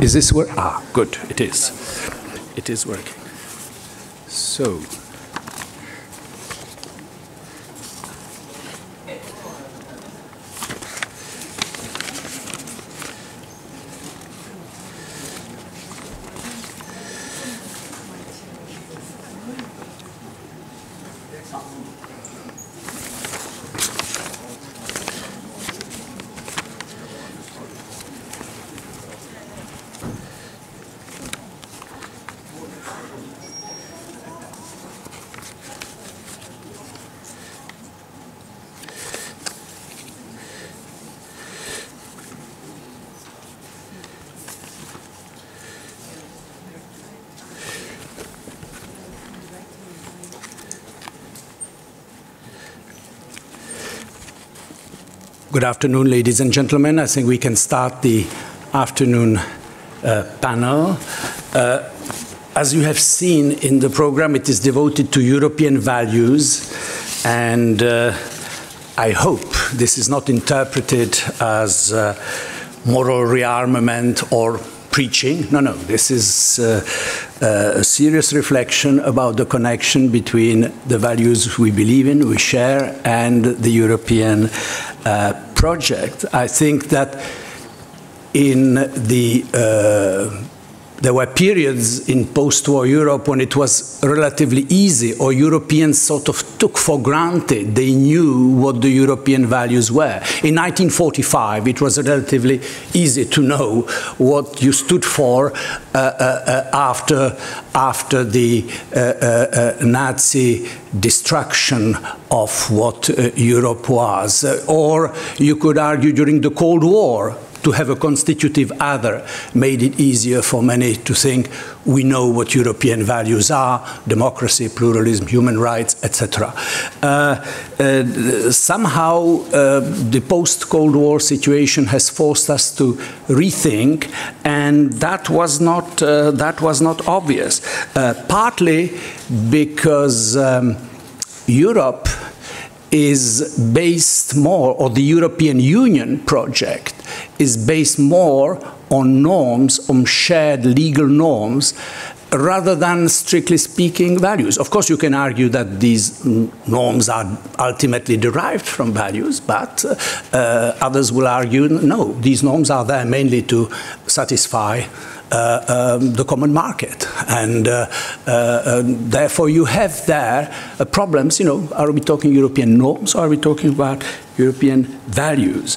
Is this work? Ah, good, it is. It is working. So. Good afternoon, ladies and gentlemen. I think we can start the afternoon panel. As you have seen in the program, it is devoted to European values, and I hope this is not interpreted as moral rearmament or preaching. No, no, this is a serious reflection about the connection between the values we believe in, we share, and the European project. I think that in there were periods in post-war Europe when it was relatively easy, or Europeans sort of took for granted they knew what the European values were. In 1945, it was relatively easy to know what you stood for after the Nazi destruction of what Europe was. Or you could argue during the Cold War, to have a constitutive other made it easier for many to think we know what European values are: democracy, pluralism, human rights, etc. Somehow the post-Cold War situation has forced us to rethink, and that was not obvious. Partly because Europe is based more, or the European Union project is based more on norms, on shared legal norms, rather than, strictly speaking, values. Of course, you can argue that these norms are ultimately derived from values, but others will argue, no, these norms are there mainly to satisfy the common market, and therefore you have there problems. You know, are we talking European norms, or are we talking about European values?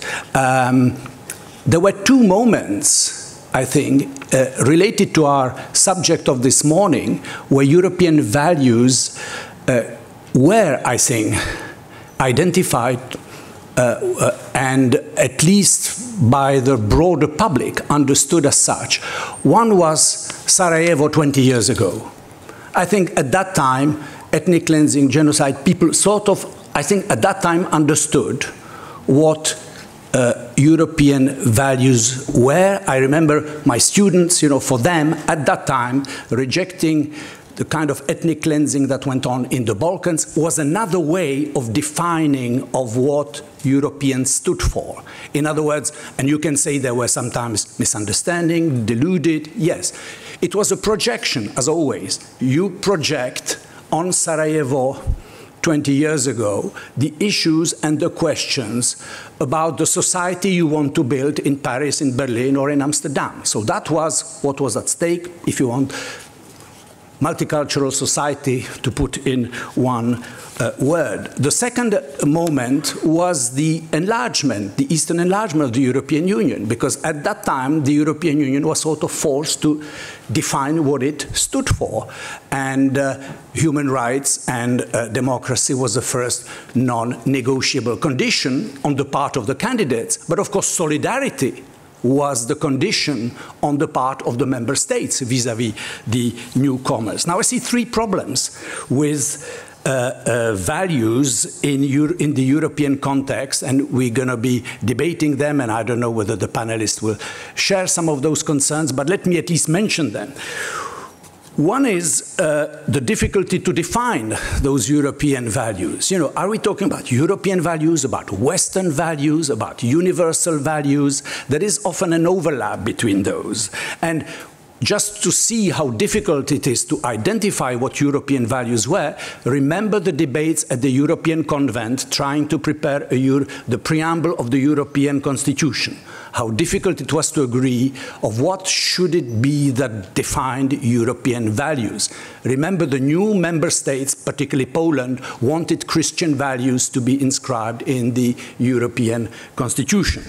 There were two moments, I think, related to our subject of this morning, where European values were, I think, identified and at least by the broader public understood as such. One was Sarajevo 20 years ago. I think at that time, ethnic cleansing, genocide, people sort of, I think at that time understood what European values were. I remember my students, you know, for them at that time, rejecting the kind of ethnic cleansing that went on in the Balkans was another way of defining of what Europeans stood for. In other words, and you can say there were sometimes misunderstanding, deluded, yes. It was a projection, as always. You project on Sarajevo 20 years ago the issues and the questions about the society you want to build in Paris, in Berlin, or in Amsterdam. So that was what was at stake, if you want, multicultural society, to put in one word. The second moment was the enlargement, the Eastern enlargement of the European Union, because at that time the European Union was sort of forced to define what it stood for. And human rights and democracy was the first non-negotiable condition on the part of the candidates. But of course, solidarity was the condition on the part of the member states vis-à-vis the newcomers. Now I see three problems with values in the European context, and we're going to be debating them, and I don't know whether the panelists will share some of those concerns, but let me at least mention them. One is the difficulty to define those European values. You know, are we talking about European values, about Western values, about universal values? There is often an overlap between those. And just to see how difficult it is to identify what European values were, remember the debates at the European Convent trying to prepare the preamble of the European Constitution. How difficult it was to agree of what should it be that defined European values. Remember, the new member states, particularly Poland, wanted Christian values to be inscribed in the European Constitution,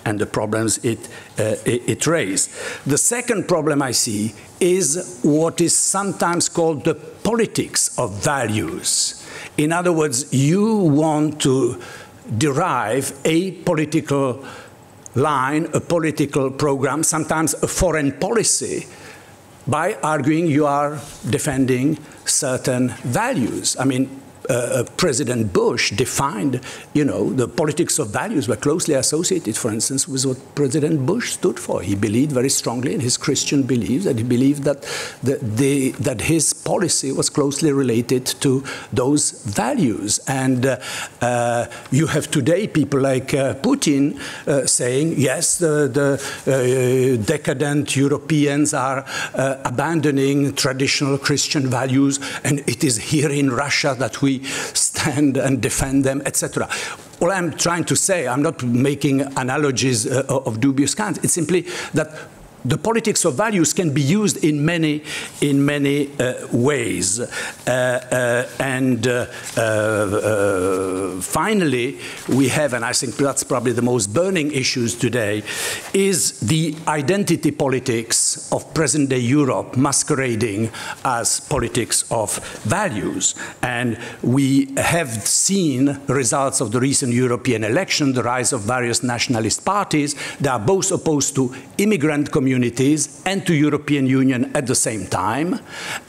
and the problems it raised. The second problem I see is what is sometimes called the politics of values. In other words, you want to derive a political line, a political program, sometimes a foreign policy, by arguing you are defending certain values. I mean, President Bush defined, you know, the politics of values were closely associated, for instance, with what President Bush stood for. He believed very strongly in his Christian beliefs, and he believed that, that his policy was closely related to those values. And you have today people like Putin saying, yes, the decadent Europeans are abandoning traditional Christian values, and it is here in Russia that we stand and defend them, etc. All I'm trying to say, I'm not making analogies of dubious kind. It's simply that the politics of values can be used in many ways. Finally, we have, and I think that's probably the most burning issues today, is the identity politics of present-day Europe masquerading as politics of values. And we have seen results of the recent European election, the rise of various nationalist parties. They are both opposed to immigrant communities and to European Union at the same time,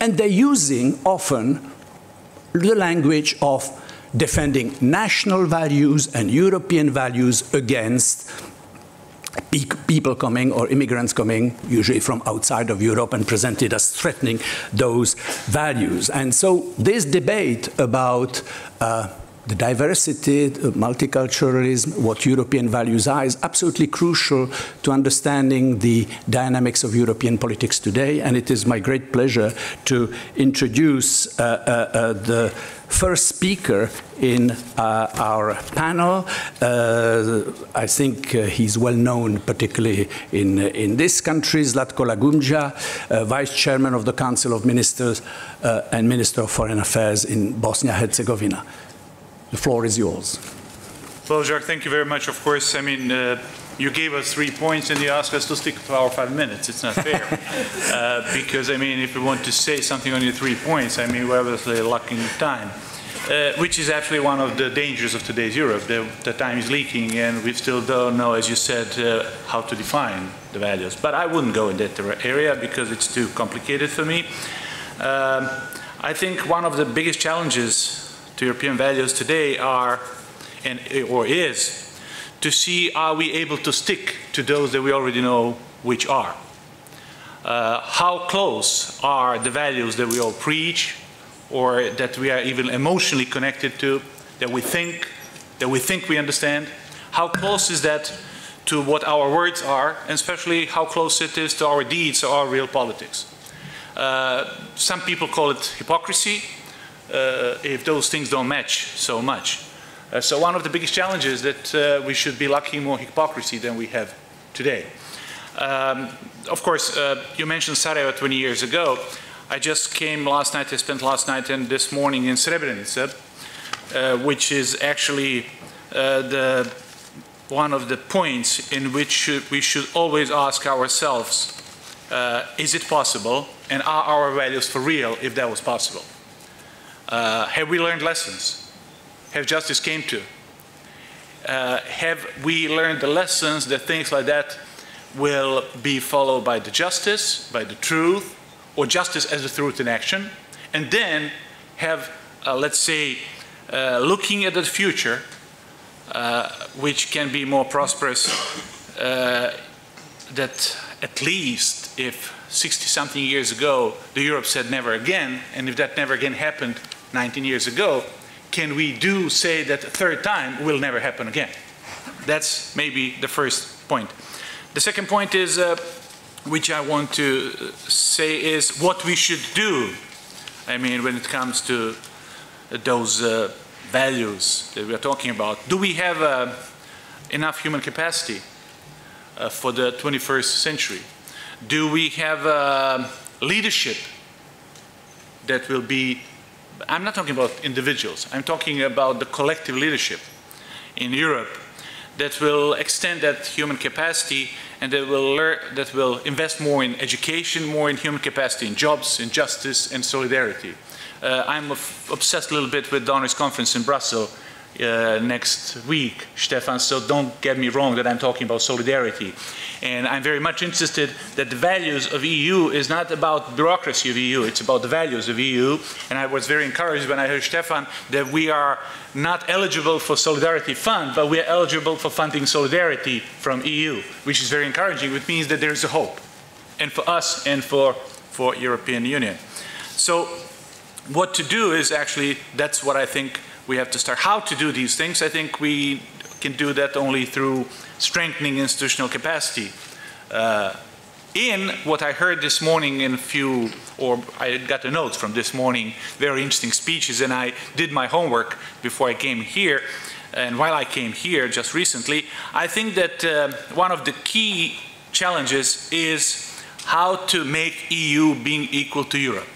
and they're using often the language of defending national values and European values against people coming or immigrants coming, usually from outside of Europe, and presented as threatening those values. And so this debate about the diversity, multiculturalism, what European values are, is absolutely crucial to understanding the dynamics of European politics today. And it is my great pleasure to introduce the first speaker in our panel. I think he's well known, particularly in this country, Zlatko Lagumdzija, Vice Chairman of the Council of Ministers and Minister of Foreign Affairs in Bosnia-Herzegovina. The floor is yours. Well, Jacques, thank you very much. Of course, I mean, you gave us 3 points and you asked us to stick to our 5 minutes. It's not fair. Because, I mean, if we want to say something on your 3 points, I mean, we're obviously lacking time. Which is actually one of the dangers of today's Europe. The time is leaking and we still don't know, as you said, how to define the values. But I wouldn't go in that area because it's too complicated for me. I think one of the biggest challenges to European values today are, or is, to see are we able to stick to those that we already know which are. How close are the values that we all preach, or that we are even emotionally connected to, that we think we understand? How close is that to what our words are, and especially how close it is to our deeds or our real politics? Some people call it hypocrisy, if those things don't match so much. So one of the biggest challenges that we should be lacking more hypocrisy than we have today. Of course, you mentioned Sarajevo 20 years ago. I just came last night, I spent last night and this morning in Srebrenica, which is actually one of the points in which we should always ask ourselves, is it possible, and are our values for real if that was possible? Have we learned lessons? Have justice came to? Have we learned the lessons that things like that will be followed by the justice, by the truth, or justice as the truth in action? And then have, let's say, looking at the future, which can be more prosperous, that at least if 60-something years ago, the Europe said never again, and if that never again happened 19 years ago, can we say that a third time will never happen again? That's maybe the first point. The second point is, which I want to say, is what we should do. I mean, when it comes to those values that we are talking about. Do we have enough human capacity for the 21st century? Do we have leadership that will be, I'm not talking about individuals, I'm talking about the collective leadership in Europe that will extend that human capacity and that will invest more in education, more in human capacity, in jobs, in justice, and solidarity. I'm obsessed a little bit with Donors Conference in Brussels next week, Stefan, so don't get me wrong that I'm talking about solidarity. And I'm very much interested that the values of EU is not about bureaucracy of EU, it's about the values of EU. And I was very encouraged when I heard Stefan that we are not eligible for Solidarity Fund, but we are eligible for funding solidarity from EU, which is very encouraging, which means that there is a hope, and for us and for European Union. So what to do is actually, that's what I think we have to start. How to do these things, I think we can do that only through strengthening institutional capacity. In what I heard this morning in I got the notes from this morning, very interesting speeches, and I did my homework before I came here, and while I came here just recently, I think that one of the key challenges is how to make EU being equal to Europe,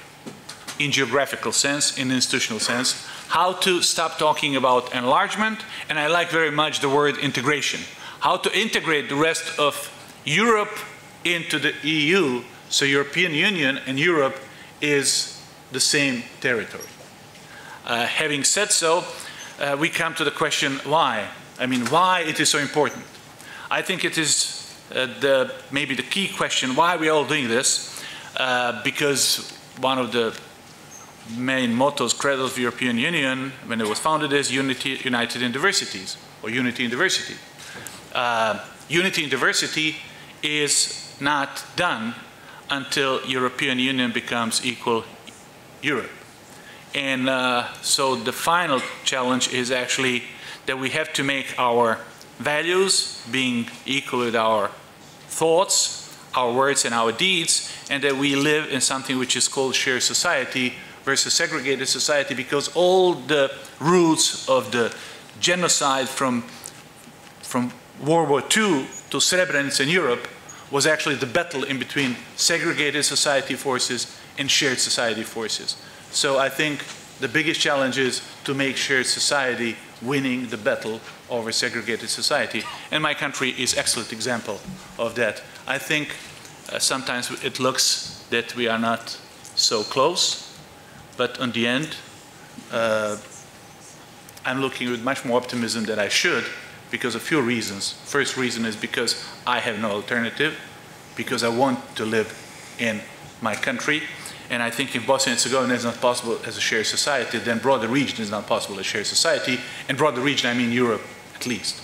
in geographical sense, in institutional sense, how to stop talking about enlargement, and I like very much the word integration. How to integrate the rest of Europe into the EU, so European Union and Europe is the same territory. Having said so, we come to the question why. I mean, why it is so important. I think it is maybe the key question, why are we all doing this? Because one of the main mottos, credos of the European Union, when it was founded, is unity, united in diversities, or unity in diversity. Unity in diversity is not done until European Union becomes equal Europe. And so the final challenge is actually that we have to make our values being equal with our thoughts, our words and our deeds, and that we live in something which is called shared society versus segregated society, because all the roots of the genocide from World War II to Srebrenica in Europe was actually the battle in between segregated society forces and shared society forces. So I think the biggest challenge is to make shared society winning the battle over segregated society. And my country is an excellent example of that. I think sometimes it looks that we are not so close, but in the end, I'm looking with much more optimism than I should, because of a few reasons. First reason is because I have no alternative, because I want to live in my country. And I think if Bosnia and Herzegovina is not possible as a shared society, then broader region is not possible as a shared society. And broader region, I mean Europe, at least.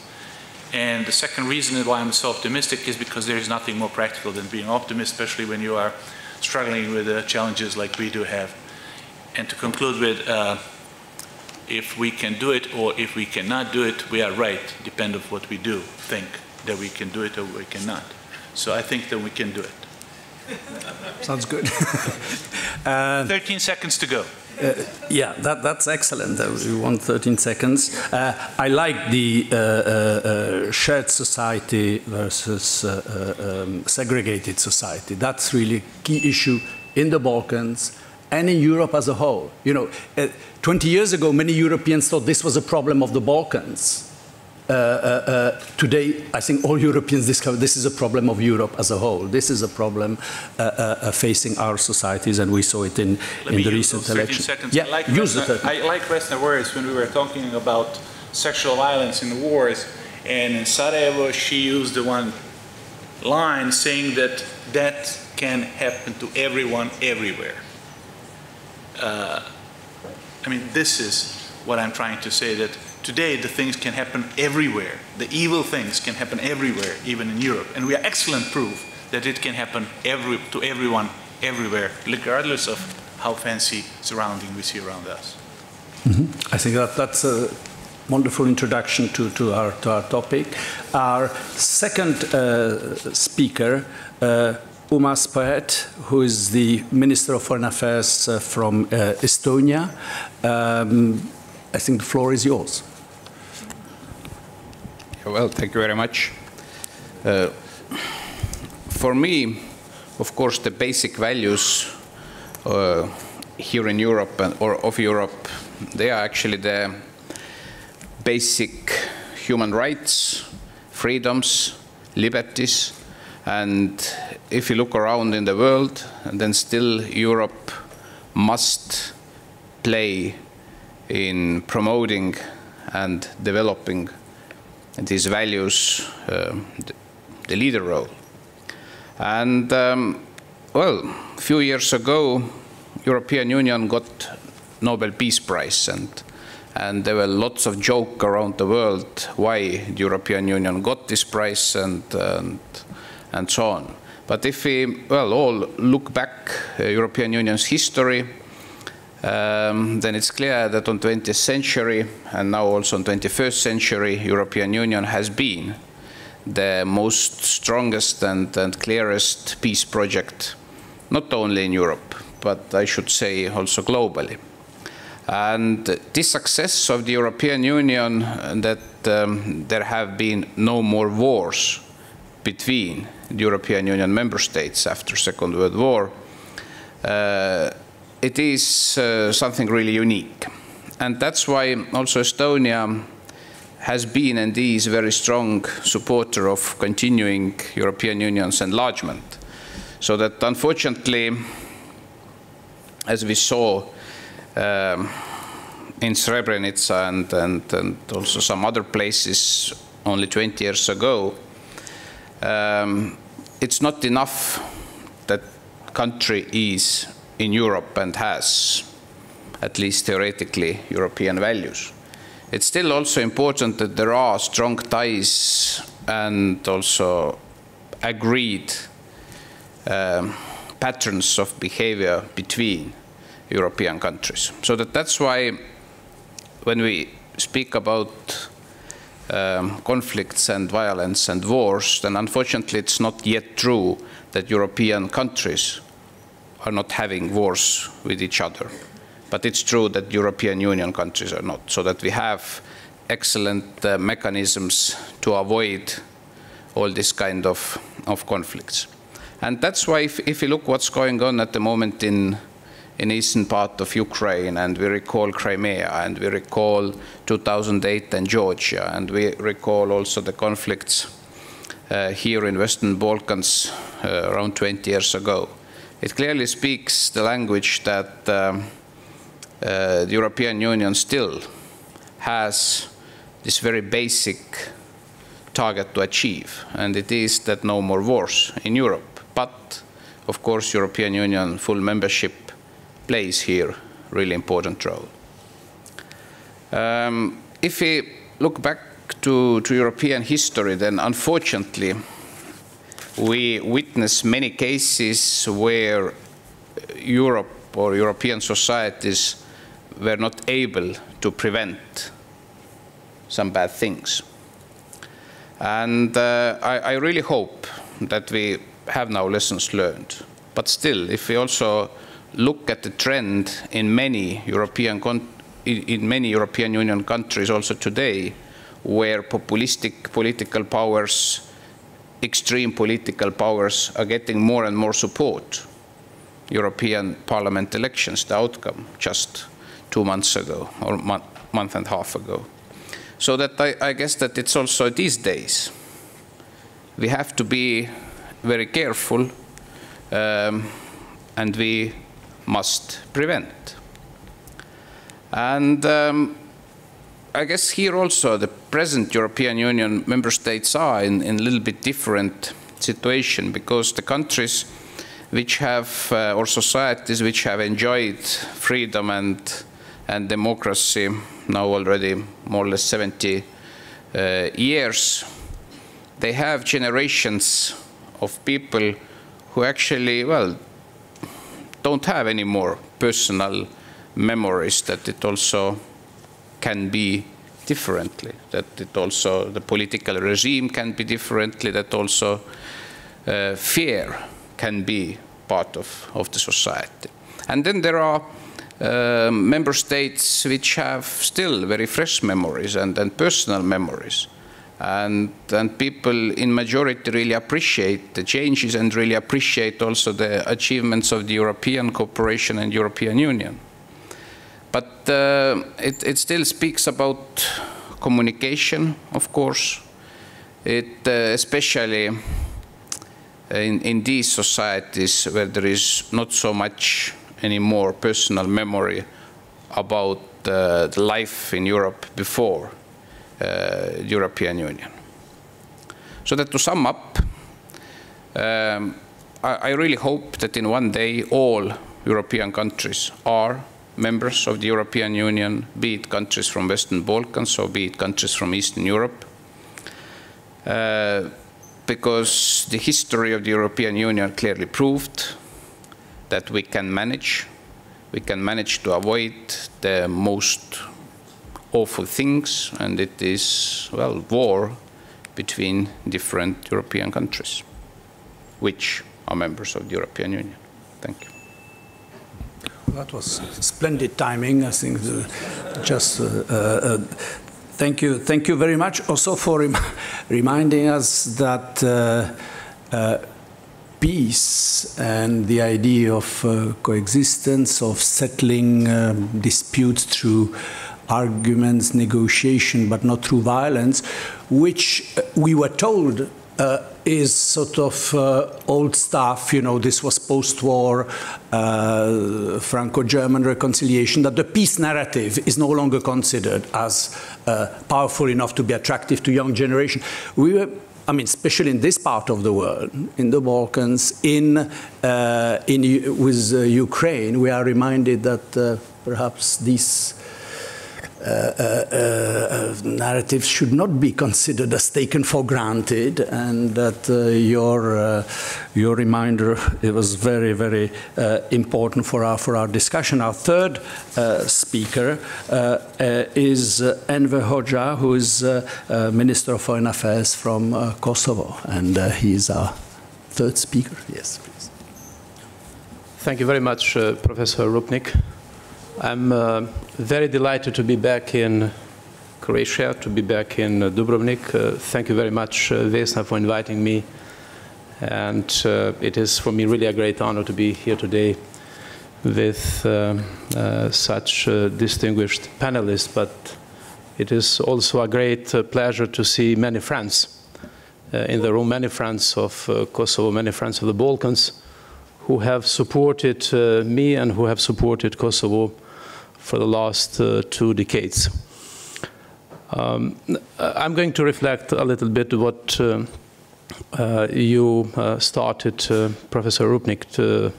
And the second reason why I'm so optimistic is because there is nothing more practical than being optimist, especially when you are struggling with challenges like we do have. And to conclude with, if we can do it or if we cannot do it, we are right, depending on what we do, think that we can do it or we cannot. So I think that we can do it. Sounds good. 13 seconds to go. Yeah, that's excellent. We want 13 seconds. I like the shared society versus segregated society. That's really a key issue in the Balkans and in Europe as a whole. You know, 20 years ago, many Europeans thought this was a problem of the Balkans. Today, I think all Europeans discover this is a problem of Europe as a whole. This is a problem facing our societies, and we saw it in the recent election. Yeah, I like Vesna's words when we were talking about sexual violence in the wars, and in Sarajevo she used the one line saying that that can happen to everyone, everywhere. I mean, this is what I'm trying to say, that today the things can happen everywhere. The evil things can happen everywhere, even in Europe. And we are excellent proof that it can happen to everyone, everywhere, regardless of how fancy surrounding we see around us. Mm-hmm. I think that's a wonderful introduction to our topic. Our second speaker, Urmas Paet, who is the Minister of Foreign Affairs from Estonia. I think the floor is yours. Well, thank you very much. For me, of course, the basic values here in Europe or of Europe, they are actually the basic human rights, freedoms, liberties. And if you look around in the world, then still Europe must play in promoting and developing these values, the leader role. And well, a few years ago, European Union got Nobel Peace Prize, and there were lots of jokes around the world why the European Union got this prize and so on. But if we, well, all look back European Union's history, then it's clear that on 20th century and now also on 21st century, European Union has been the most strongest and clearest peace project, not only in Europe, but I should say also globally. And this success of the European Union, that there have been no more wars between the European Union member states after Second World War, it is something really unique. And that's why also Estonia has been and is a very strong supporter of continuing European Union's enlargement. So that unfortunately, as we saw in Srebrenica and also some other places only 20 years ago, it's not enough that country is in Europe and has, at least theoretically, European values. It's still also important that there are strong ties and also agreed patterns of behavior between European countries. So that's why when we speak about conflicts and violence and wars, then unfortunately it's not yet true that European countries are not having wars with each other. But it's true that European Union countries are not, so that we have excellent mechanisms to avoid all this kind of conflicts. And that's why if you look what's going on at the moment in eastern part of Ukraine, and we recall Crimea, and we recall 2008 and Georgia, and we recall also the conflicts here in Western Balkans around 20 years ago, it clearly speaks the language that the European Union still has this very basic target to achieve, and it is that no more wars in Europe. But, of course, European Union full membership plays here a really important role. If we look back to European history, then unfortunately we witness many cases where Europe or European societies were not able to prevent some bad things. And I really hope that we have now lessons learned. But still, if we also look at the trend in many European Union countries also today, where populistic political powers, extreme political powers are getting more and more support. European Parliament elections, the outcome just 2 months ago, or month and a half ago. So that I guess that it's also these days, we have to be very careful, and we must prevent. And I guess here also the present European Union member states are in a little bit different situation, because the countries which have, or societies which have enjoyed freedom and democracy now already more or less 70 years, they have generations of people who actually, well, don't have any more personal memories, that it also can be differently, that it also, the political regime can be differently, that also fear can be part of the society. And then there are member states which have still very fresh memories and personal memories. And people in majority really appreciate the changes and really appreciate also the achievements of the European cooperation and European Union. But it still speaks about communication, of course. It especially in these societies where there is not so much anymore personal memory about the life in Europe before the European Union. So that to sum up, I really hope that in one day all European countries are members of the European Union, be it countries from Western Balkans or be it countries from Eastern Europe. Because the history of the European Union clearly proved that we can manage to avoid the most awful things, and it is, well, war between different European countries, which are members of the European Union. Thank you. That was splendid timing, I think. Thank you very much also for reminding us that peace and the idea of coexistence, of settling disputes through arguments, negotiation, but not through violence, which we were told is sort of old stuff. You know, this was post-war Franco-German reconciliation, that the peace narrative is no longer considered as powerful enough to be attractive to young generation. We were, I mean, especially in this part of the world, in the Balkans, with Ukraine, we are reminded that perhaps these narratives should not be considered as taken for granted, and that your reminder, it was very, very important for our discussion. Our third speaker is Enver Hoxha, who is Minister of Foreign Affairs from Kosovo, and he is our third speaker. Yes, please. Thank you very much, Professor Rupnik. I'm very delighted to be back in Croatia, to be back in Dubrovnik. Thank you very much, Vesna, for inviting me. And it is for me really a great honor to be here today with such distinguished panelists. But it is also a great pleasure to see many friends in the room, many friends of Kosovo, many friends of the Balkans, who have supported me and who have supported Kosovo for the last 2 decades. I'm going to reflect a little bit what you started, Professor Rupnik,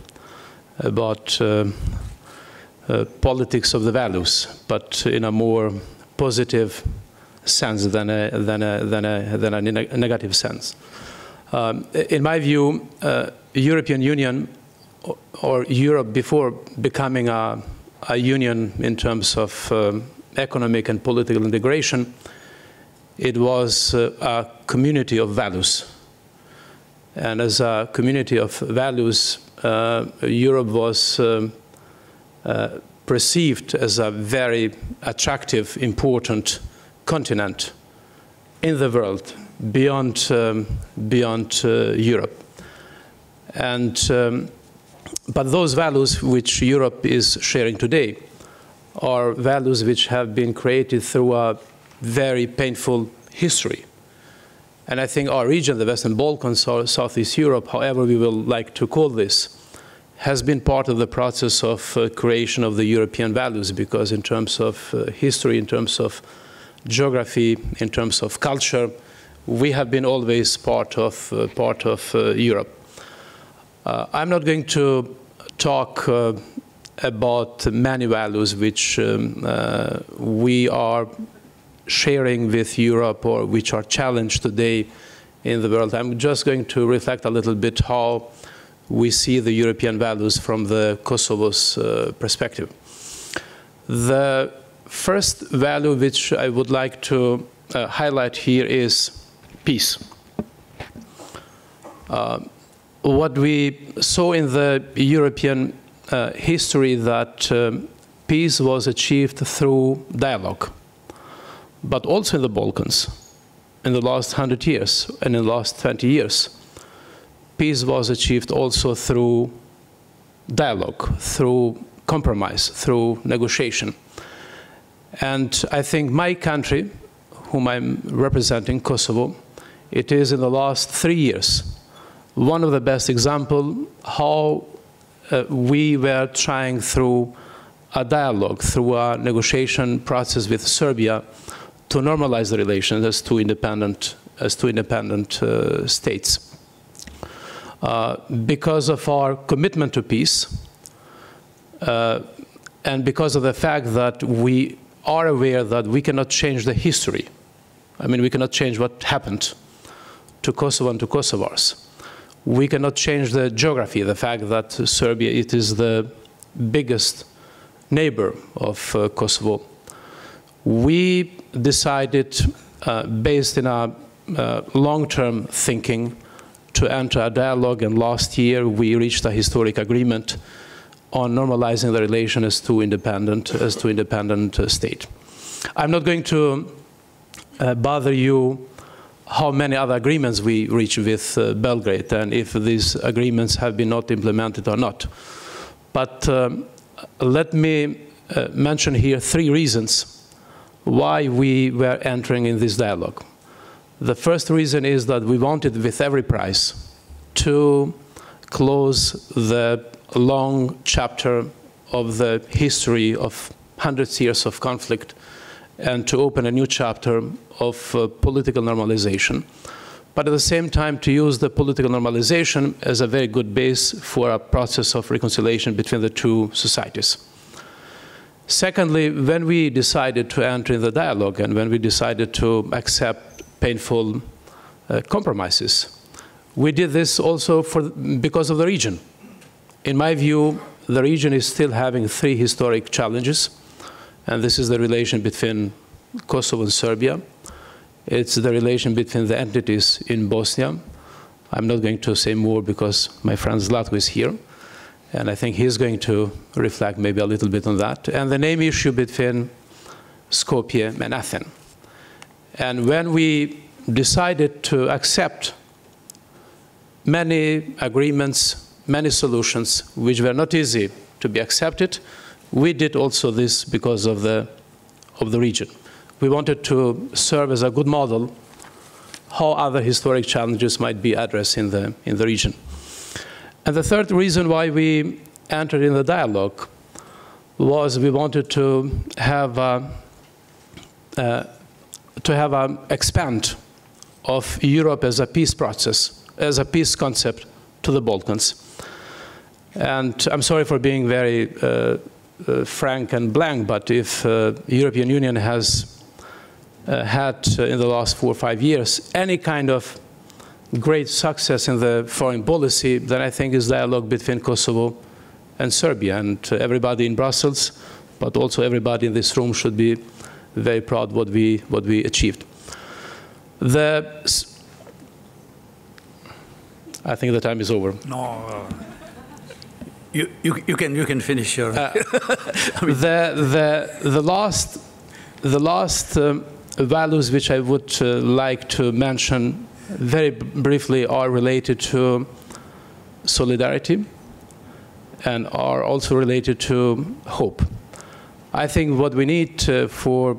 about politics of the values, but in a more positive sense than a negative sense. In my view, European Union, or Europe before becoming a union in terms of economic and political integration, it was a community of values. And as a community of values, Europe was perceived as a very attractive, important continent in the world beyond Europe. And but those values which Europe is sharing today are values which have been created through a very painful history. And I think our region, the Western Balkans or Southeast Europe, however we will like to call this, has been part of the process of creation of the European values, because in terms of history, in terms of geography, in terms of culture, we have been always part of Europe. I'm not going to talk about many values which we are sharing with Europe or which are challenged today in the world. I'm just going to reflect a little bit how we see the European values from the Kosovo's perspective. The first value which I would like to highlight here is peace. What we saw in the European history that peace was achieved through dialogue, but also in the Balkans in the last 100 years and in the last 20 years. Peace was achieved also through dialogue, through compromise, through negotiation. And I think my country, whom I'm representing, Kosovo, it is in the last 3 years one of the best examples how we were trying through a dialogue, through a negotiation process with Serbia to normalize the relations as two independent states. Because of our commitment to peace, and because of the fact that we are aware that we cannot change the history. I mean, we cannot change what happened to Kosovo and to Kosovars. We cannot change the geography, the fact that Serbia, it is the biggest neighbor of Kosovo. We decided, based in our long-term thinking, to enter a dialogue, and last year we reached a historic agreement on normalizing the relation as two independent states. I'm not going to bother you how many other agreements we reached with Belgrade and if these agreements have been not implemented or not. But let me mention here 3 reasons why we were entering in this dialogue. The first reason is that we wanted with every price to close the long chapter of the history of hundreds of years of conflict and to open a new chapter of political normalization. But at the same time to use the political normalization as a very good base for a process of reconciliation between the two societies. Secondly, when we decided to enter in the dialogue and when we decided to accept painful compromises, we did this also because of the region. In my view, the region is still having 3 historic challenges, and this is the relation between Kosovo and Serbia. It's the relation between the entities in Bosnia. I'm not going to say more because my friend Zlatko is here, and I think he's going to reflect maybe a little bit on that. And the name issue between Skopje and Athens. And when we decided to accept many agreements, many solutions which were not easy to be accepted, we did also this because of the region. We wanted to serve as a good model how other historic challenges might be addressed in the region. And the third reason why we entered in the dialogue was we wanted to have an expand of Europe as a peace process, as a peace concept to the Balkans. And I'm sorry for being very frank and blank, but if the European Union has had in the last 4 or 5 years any kind of great success in the foreign policy, then I think it's dialogue between Kosovo and Serbia. And everybody in Brussels, but also everybody in this room should be very proud what we achieved. I think the time is over. No, you can finish your. The last values which I would like to mention very briefly are related to solidarity and are also related to hope. I think what we need for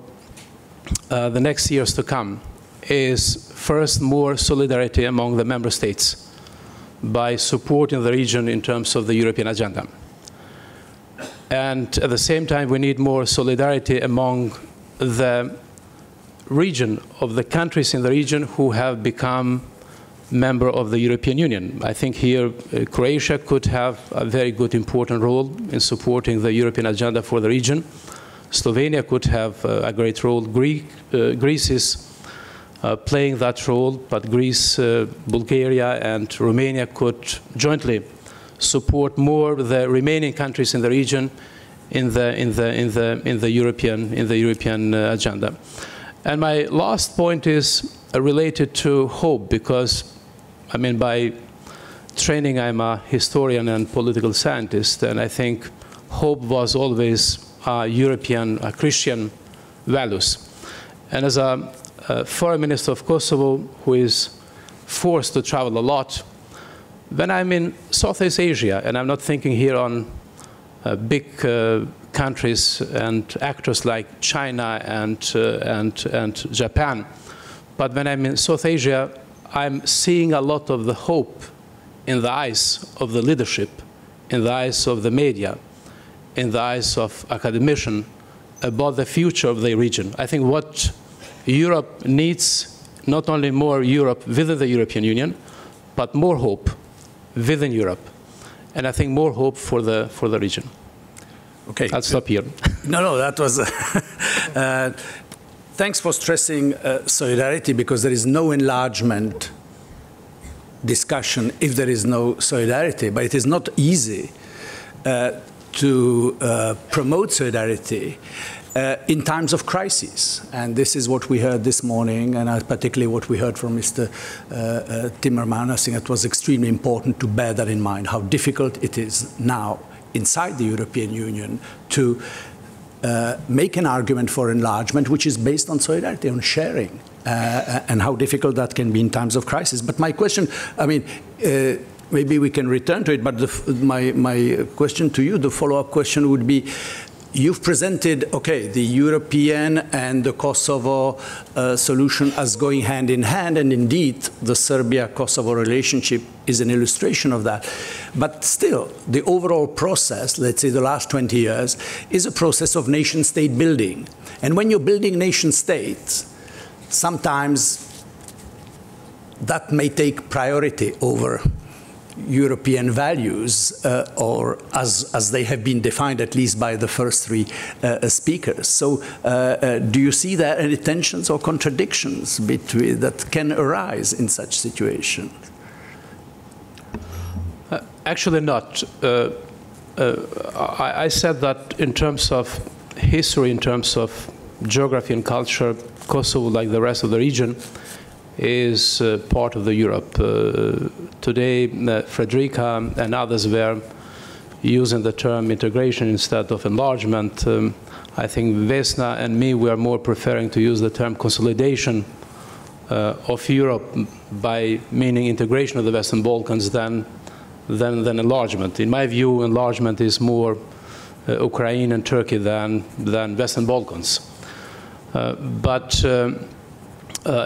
the next years to come is first more solidarity among the member states by supporting the region in terms of the European agenda. And at the same time, we need more solidarity among the region of the countries in the region who have become member of the European Union. I think here Croatia could have a very good important role in supporting the European agenda for the region. Slovenia could have a great role. Greece is playing that role, but Greece, Bulgaria, and Romania could jointly support more the remaining countries in the region in the European agenda. And my last point is related to hope, because I mean, by training, I'm a historian and political scientist, and I think hope was always European, Christian values. And as a foreign minister of Kosovo, who is forced to travel a lot, when I'm in Southeast Asia, and I'm not thinking here on big countries and actors like China and Japan, but when I'm in South Asia, I'm seeing a lot of the hope in the eyes of the leadership, in the eyes of the media, in the eyes of academicians about the future of the region. I think what Europe needs, not only more Europe within the European Union, but more hope within Europe. And I think more hope for the region. Okay. I'll stop here. No, that was... thanks for stressing solidarity, because there is no enlargement discussion if there is no solidarity. But it is not easy to promote solidarity in times of crisis. And this is what we heard this morning, and particularly what we heard from Mr. Timmermans. I think it was extremely important to bear that in mind, how difficult it is now inside the European Union to make an argument for enlargement which is based on solidarity, on sharing, and how difficult that can be in times of crisis. But my question, I mean, maybe we can return to it, but my question to you, the follow-up question would be, you've presented, okay, the European and the Kosovo solution as going hand in hand, and indeed the Serbia-Kosovo relationship is an illustration of that. But still, the overall process, let's say the last 20 years, is a process of nation-state building. And when you're building nation-states, sometimes that may take priority over European values, or as they have been defined, at least by the first three speakers. So do you see there any tensions or contradictions that can arise in such situations? Actually not. I said that in terms of history, in terms of geography and culture, Kosovo, like the rest of the region, is part of the Europe. Today, Frederica and others were using the term integration instead of enlargement. I think Vesna and me were more preferring to use the term consolidation of Europe, by meaning integration of the Western Balkans than enlargement. In my view, enlargement is more Ukraine and Turkey than Western Balkans. But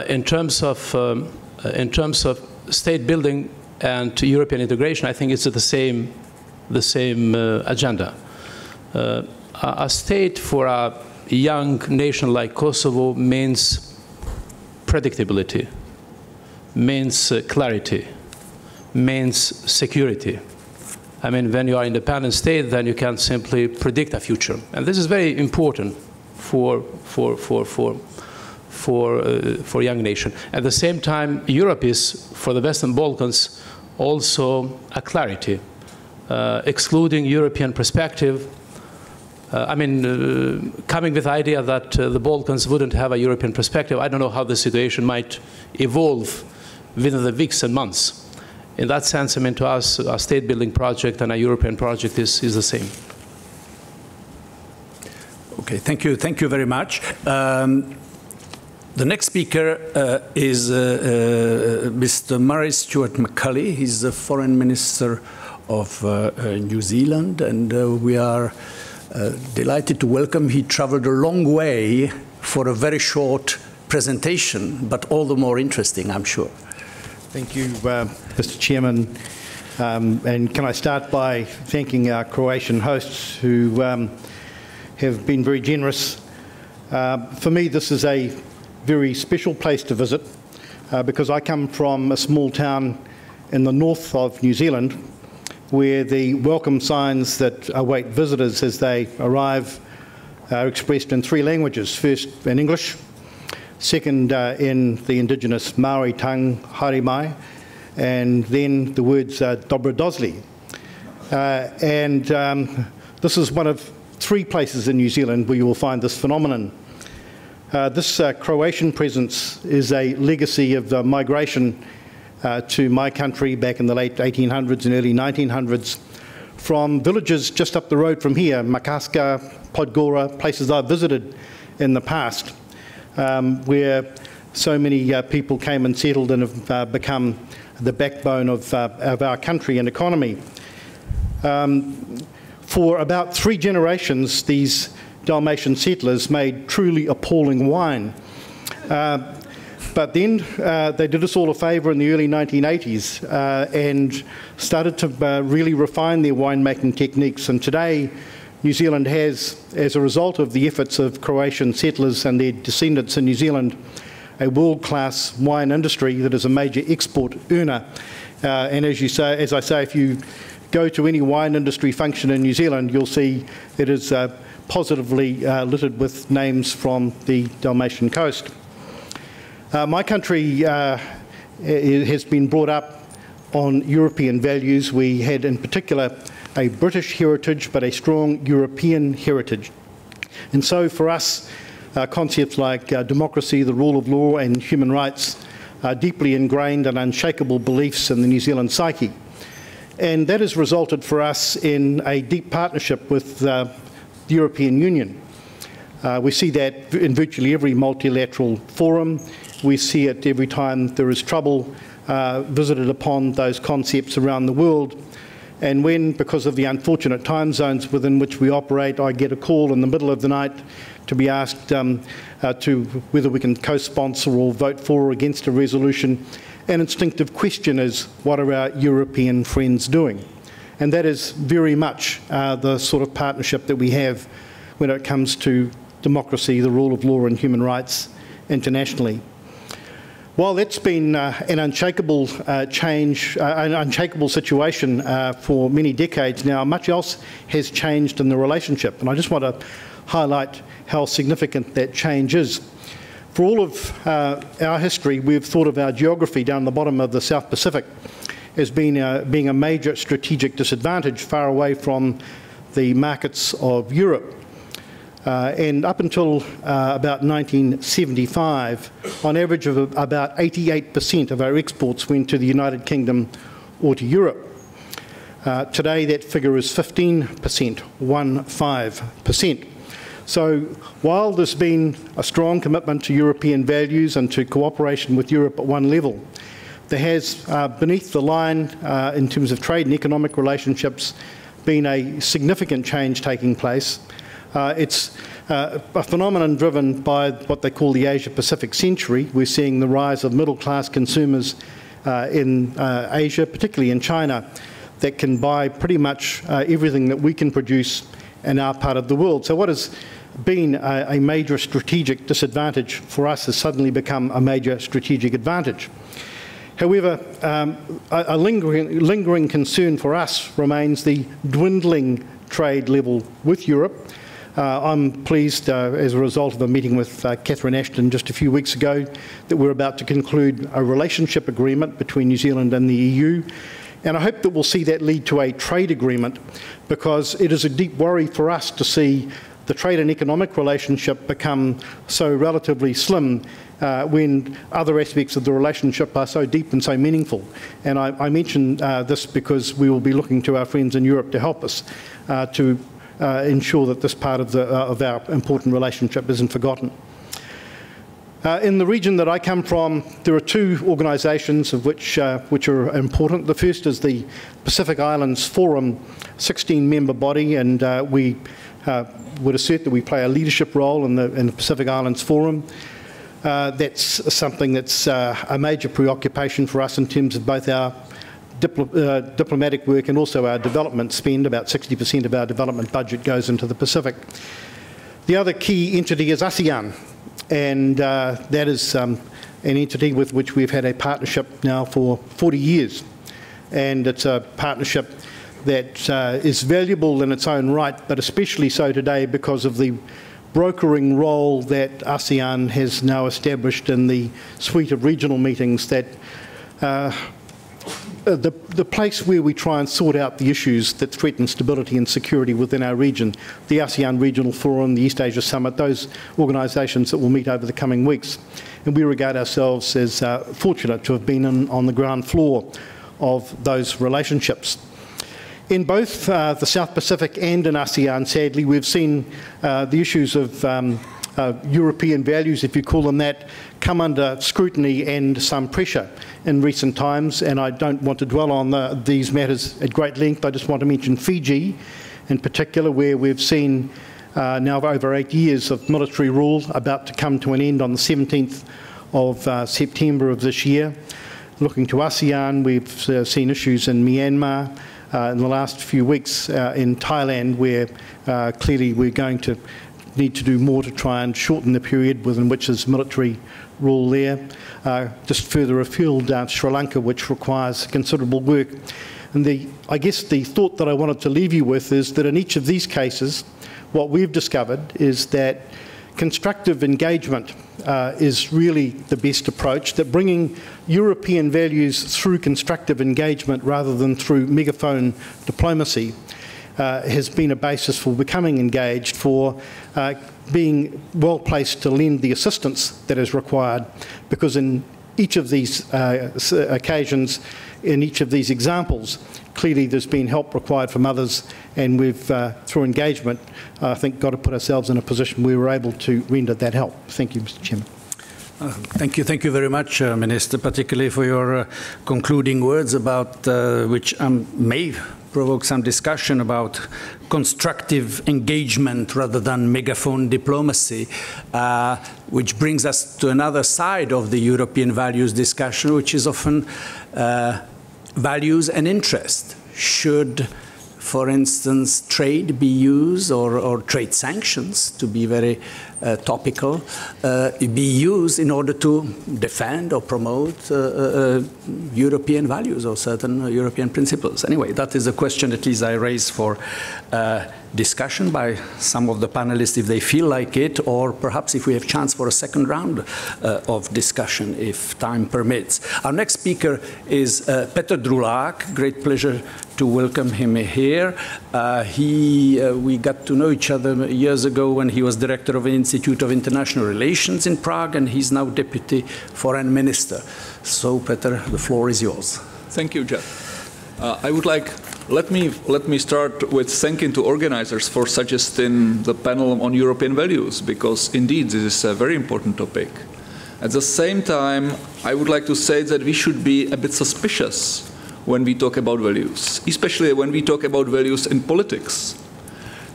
in terms of state building and European integration, I think it's the same agenda. A state for a young nation like Kosovo means predictability, means clarity, means security. I mean, when you are an independent state, then you can simply predict a future, and this is very important for young nation. At the same time, Europe is, for the Western Balkans, also a clarity, excluding European perspective. Coming with the idea that the Balkans wouldn't have a European perspective, I don't know how the situation might evolve within the weeks and months. In that sense, I mean, to us, a state-building project and a European project is the same. Okay, thank you very much. The next speaker is Mr. Murray Stuart McCulley. He's the Foreign Minister of New Zealand, and we are delighted to welcome. He traveled a long way for a very short presentation, but all the more interesting, I'm sure. Thank you, Mr. Chairman. And can I start by thanking our Croatian hosts who have been very generous. For me, this is a very special place to visit because I come from a small town in the north of New Zealand where the welcome signs that await visitors as they arrive are expressed in 3 languages. First in English, second in the indigenous Maori tongue, haere mai, and then the words Dobrodosli. This is one of 3 places in New Zealand where you will find this phenomenon. This Croatian presence is a legacy of migration to my country back in the late 1800s and early 1900s from villages just up the road from here, Makaska, Podgora, places I've visited in the past, where so many people came and settled and have become the backbone of our country and economy. For about 3 generations, these Dalmatian settlers made truly appalling wine. But then they did us all a favour in the early 1980s and started to really refine their winemaking techniques. And today, New Zealand has, as a result of the efforts of Croatian settlers and their descendants in New Zealand, a world-class wine industry that is a major export earner. And as I say, if you go to any wine industry function in New Zealand, you'll see it is positively littered with names from the Dalmatian coast. My country has been brought up on European values. We had in particular a British heritage, but a strong European heritage. And so for us, concepts like democracy, the rule of law and human rights are deeply ingrained and unshakable beliefs in the New Zealand psyche. And that has resulted for us in a deep partnership with the European Union. We see that in virtually every multilateral forum. We see it every time there is trouble visited upon those concepts around the world. And when, because of the unfortunate time zones within which we operate, I get a call in the middle of the night to be asked to whether we can co-sponsor or vote for or against a resolution, an instinctive question is, what are our European friends doing? And that is very much the sort of partnership that we have when it comes to democracy, the rule of law and human rights internationally. While that's been an unshakable an unshakable situation for many decades now, much else has changed in the relationship. And I just want to highlight how significant that change is. For all of our history, we've thought of our geography down the bottom of the South Pacific as being a major strategic disadvantage, far away from the markets of Europe. And up until about 1975, on average of about 88% of our exports went to the United Kingdom or to Europe. Today that figure is 15%, 15%. So while there's been a strong commitment to European values and to cooperation with Europe at one level, there has, beneath the line in terms of trade and economic relationships, been a significant change taking place. It's a phenomenon driven by what they call the Asia-Pacific century. We're seeing the rise of middle-class consumers in Asia, particularly in China, that can buy pretty much everything that we can produce in our part of the world. So what has been a major strategic disadvantage for us has suddenly become a major strategic advantage. However, a lingering concern for us remains the dwindling trade level with Europe. I'm pleased, as a result of a meeting with Catherine Ashton just a few weeks ago, that we're about to conclude a relationship agreement between New Zealand and the EU. And I hope that we'll see that lead to a trade agreement, because it is a deep worry for us to see the trade and economic relationship become so relatively slim when other aspects of the relationship are so deep and so meaningful. And I mention this because we will be looking to our friends in Europe to help us to ensure that this part of our important relationship isn't forgotten. In the region that I come from, there are 2 organisations of which are important. The first is the Pacific Islands Forum, 16-member body, and we would assert that we play a leadership role in the Pacific Islands Forum. That's something that's a major preoccupation for us in terms of both our diplomatic work and also our development spend. About 60% of our development budget goes into the Pacific. The other key entity is ASEAN, and that is an entity with which we've had a partnership now for 40 years. And it's a partnership that is valuable in its own right, but especially so today because of the brokering role that ASEAN has now established in the suite of regional meetings, that the place where we try and sort out the issues that threaten stability and security within our region, the ASEAN Regional Forum, the East Asia Summit, those organisations that will meet over the coming weeks. And we regard ourselves as fortunate to have been on the ground floor of those relationships. In both the South Pacific and in ASEAN, sadly, we've seen the issues of European values, if you call them that, come under scrutiny and some pressure in recent times, and I don't want to dwell on these matters at great length. I just want to mention Fiji in particular, where we've seen now over 8 years of military rule about to come to an end on the 17th of September of this year. Looking to ASEAN, we've seen issues in Myanmar in the last few weeks, in Thailand, where clearly we're going to need to do more to try and shorten the period within which there's military rule there. Just further afield, Sri Lanka, which requires considerable work. And I guess the thought that I wanted to leave you with is that in each of these cases, what we've discovered is that constructive engagement is really the best approach, that bringing European values through constructive engagement rather than through megaphone diplomacy has been a basis for becoming engaged, for being well placed to lend the assistance that is required, because in each of these occasions, in each of these examples, clearly there's been help required from others, and we've, through engagement, I think, got to put ourselves in a position where we're able to render that help. Thank you, Mr. Chairman. Thank you very much, Minister, particularly for your concluding words about which may provoke some discussion about constructive engagement rather than megaphone diplomacy, which brings us to another side of the European values discussion, which is often values and interest. Should, for instance, trade be used, or trade sanctions, to be very topical, be used in order to defend or promote European values or certain European principles? Anyway, that is a question at least I raise for discussion by some of the panelists if they feel like it, or perhaps if we have chance for a second round of discussion if time permits. Our next speaker is Petr Drulák. Great pleasure to welcome him here. We got to know each other years ago when he was director of the Institute of International Relations in Prague, and he's now Deputy Foreign Minister. So, Petr, the floor is yours. Thank you, Jeff. Let me start with thanking to organizers for suggesting the panel on European values, because indeed this is a very important topic. At the same time, I would like to say that we should be a bit suspicious when we talk about values, especially when we talk about values in politics.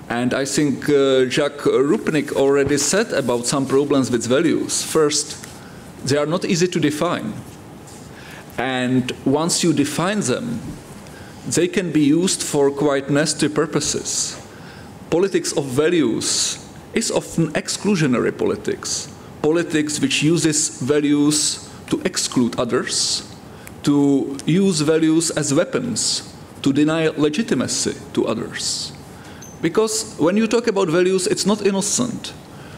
And I think Jacques Rupnik already said about some problems with values. First, they are not easy to define. And once you define them, they can be used for quite nasty purposes. Politics of values is often exclusionary politics. Politics which uses values to exclude others, to use values as weapons, to deny legitimacy to others. Because when you talk about values, it's not innocent.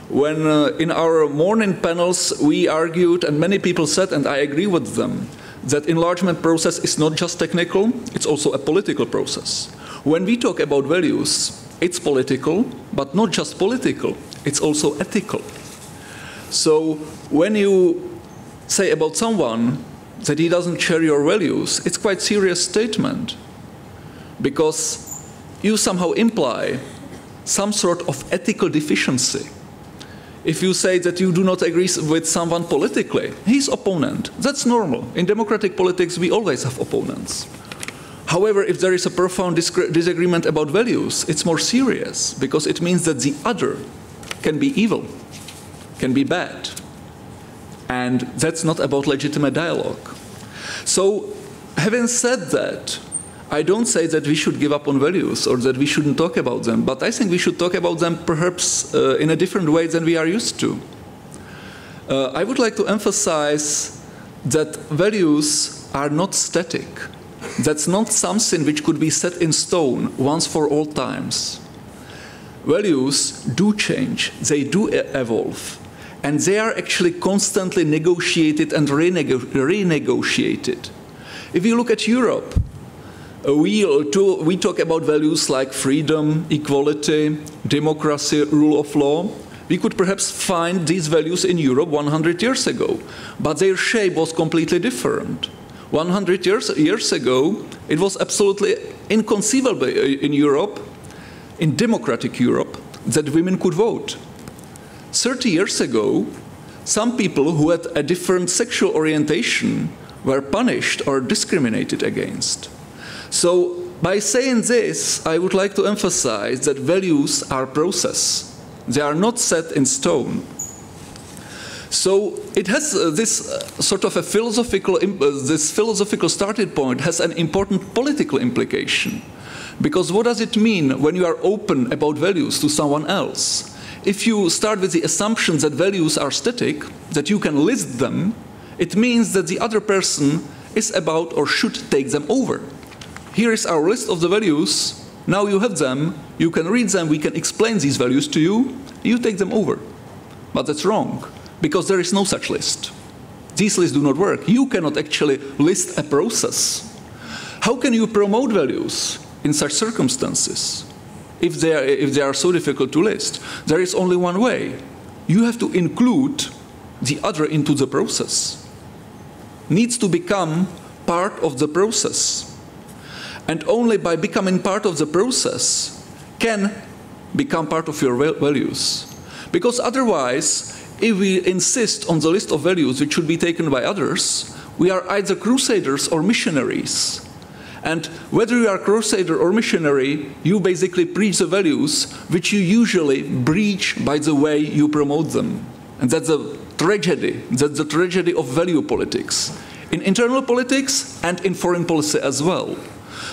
When in our morning panels we argued, and many people said, and I agree with them, that enlargement process is not just technical, it's also a political process. When we talk about values, it's political, but not just political, it's also ethical. So when you say about someone that he doesn't share your values, it's quite a serious statement, because you somehow imply some sort of ethical deficiency. If you say that you do not agree with someone politically, his opponent, that's normal. In democratic politics, we always have opponents. However, if there is a profound disagreement about values, it's more serious, because it means that the other can be evil, can be bad. And that's not about legitimate dialogue. So, having said that, I don't say that we should give up on values or that we shouldn't talk about them, but I think we should talk about them perhaps in a different way than we are used to. I would like to emphasize that values are not static. That's not something which could be set in stone once for all times. values do change, they do evolve, and they are actually constantly negotiated and renegotiated. If you look at Europe, we talk about values like freedom, equality, democracy, rule of law. We could perhaps find these values in Europe 100 years ago, but their shape was completely different. 100 years ago, it was absolutely inconceivable in Europe, in democratic Europe, that women could vote. 30 years ago, some people who had a different sexual orientation were punished or discriminated against. So, by saying this, I would like to emphasize that values are process. They are not set in stone. So it has this sort of a philosophical, this philosophical starting point has an important political implication. Because what does it mean when you are open about values to someone else? If you start with the assumption that values are static, that you can list them, it means that the other person is about or should take them over. Here is our list of the values. Now you have them, you can read them, we can explain these values to you, you take them over. But that's wrong, because there is no such list. These lists do not work. You cannot actually list a process. How can you promote values in such circumstances if they are so difficult to list? There is only one way. You have to include the other into the process. Needs to become part of the process. And only by becoming part of the process can become part of your values. Because otherwise, if we insist on the list of values which should be taken by others, we are either crusaders or missionaries. And whether you are crusader or missionary, you basically preach the values which you usually breach by the way you promote them. And that's the tragedy of value politics, in internal politics and in foreign policy as well.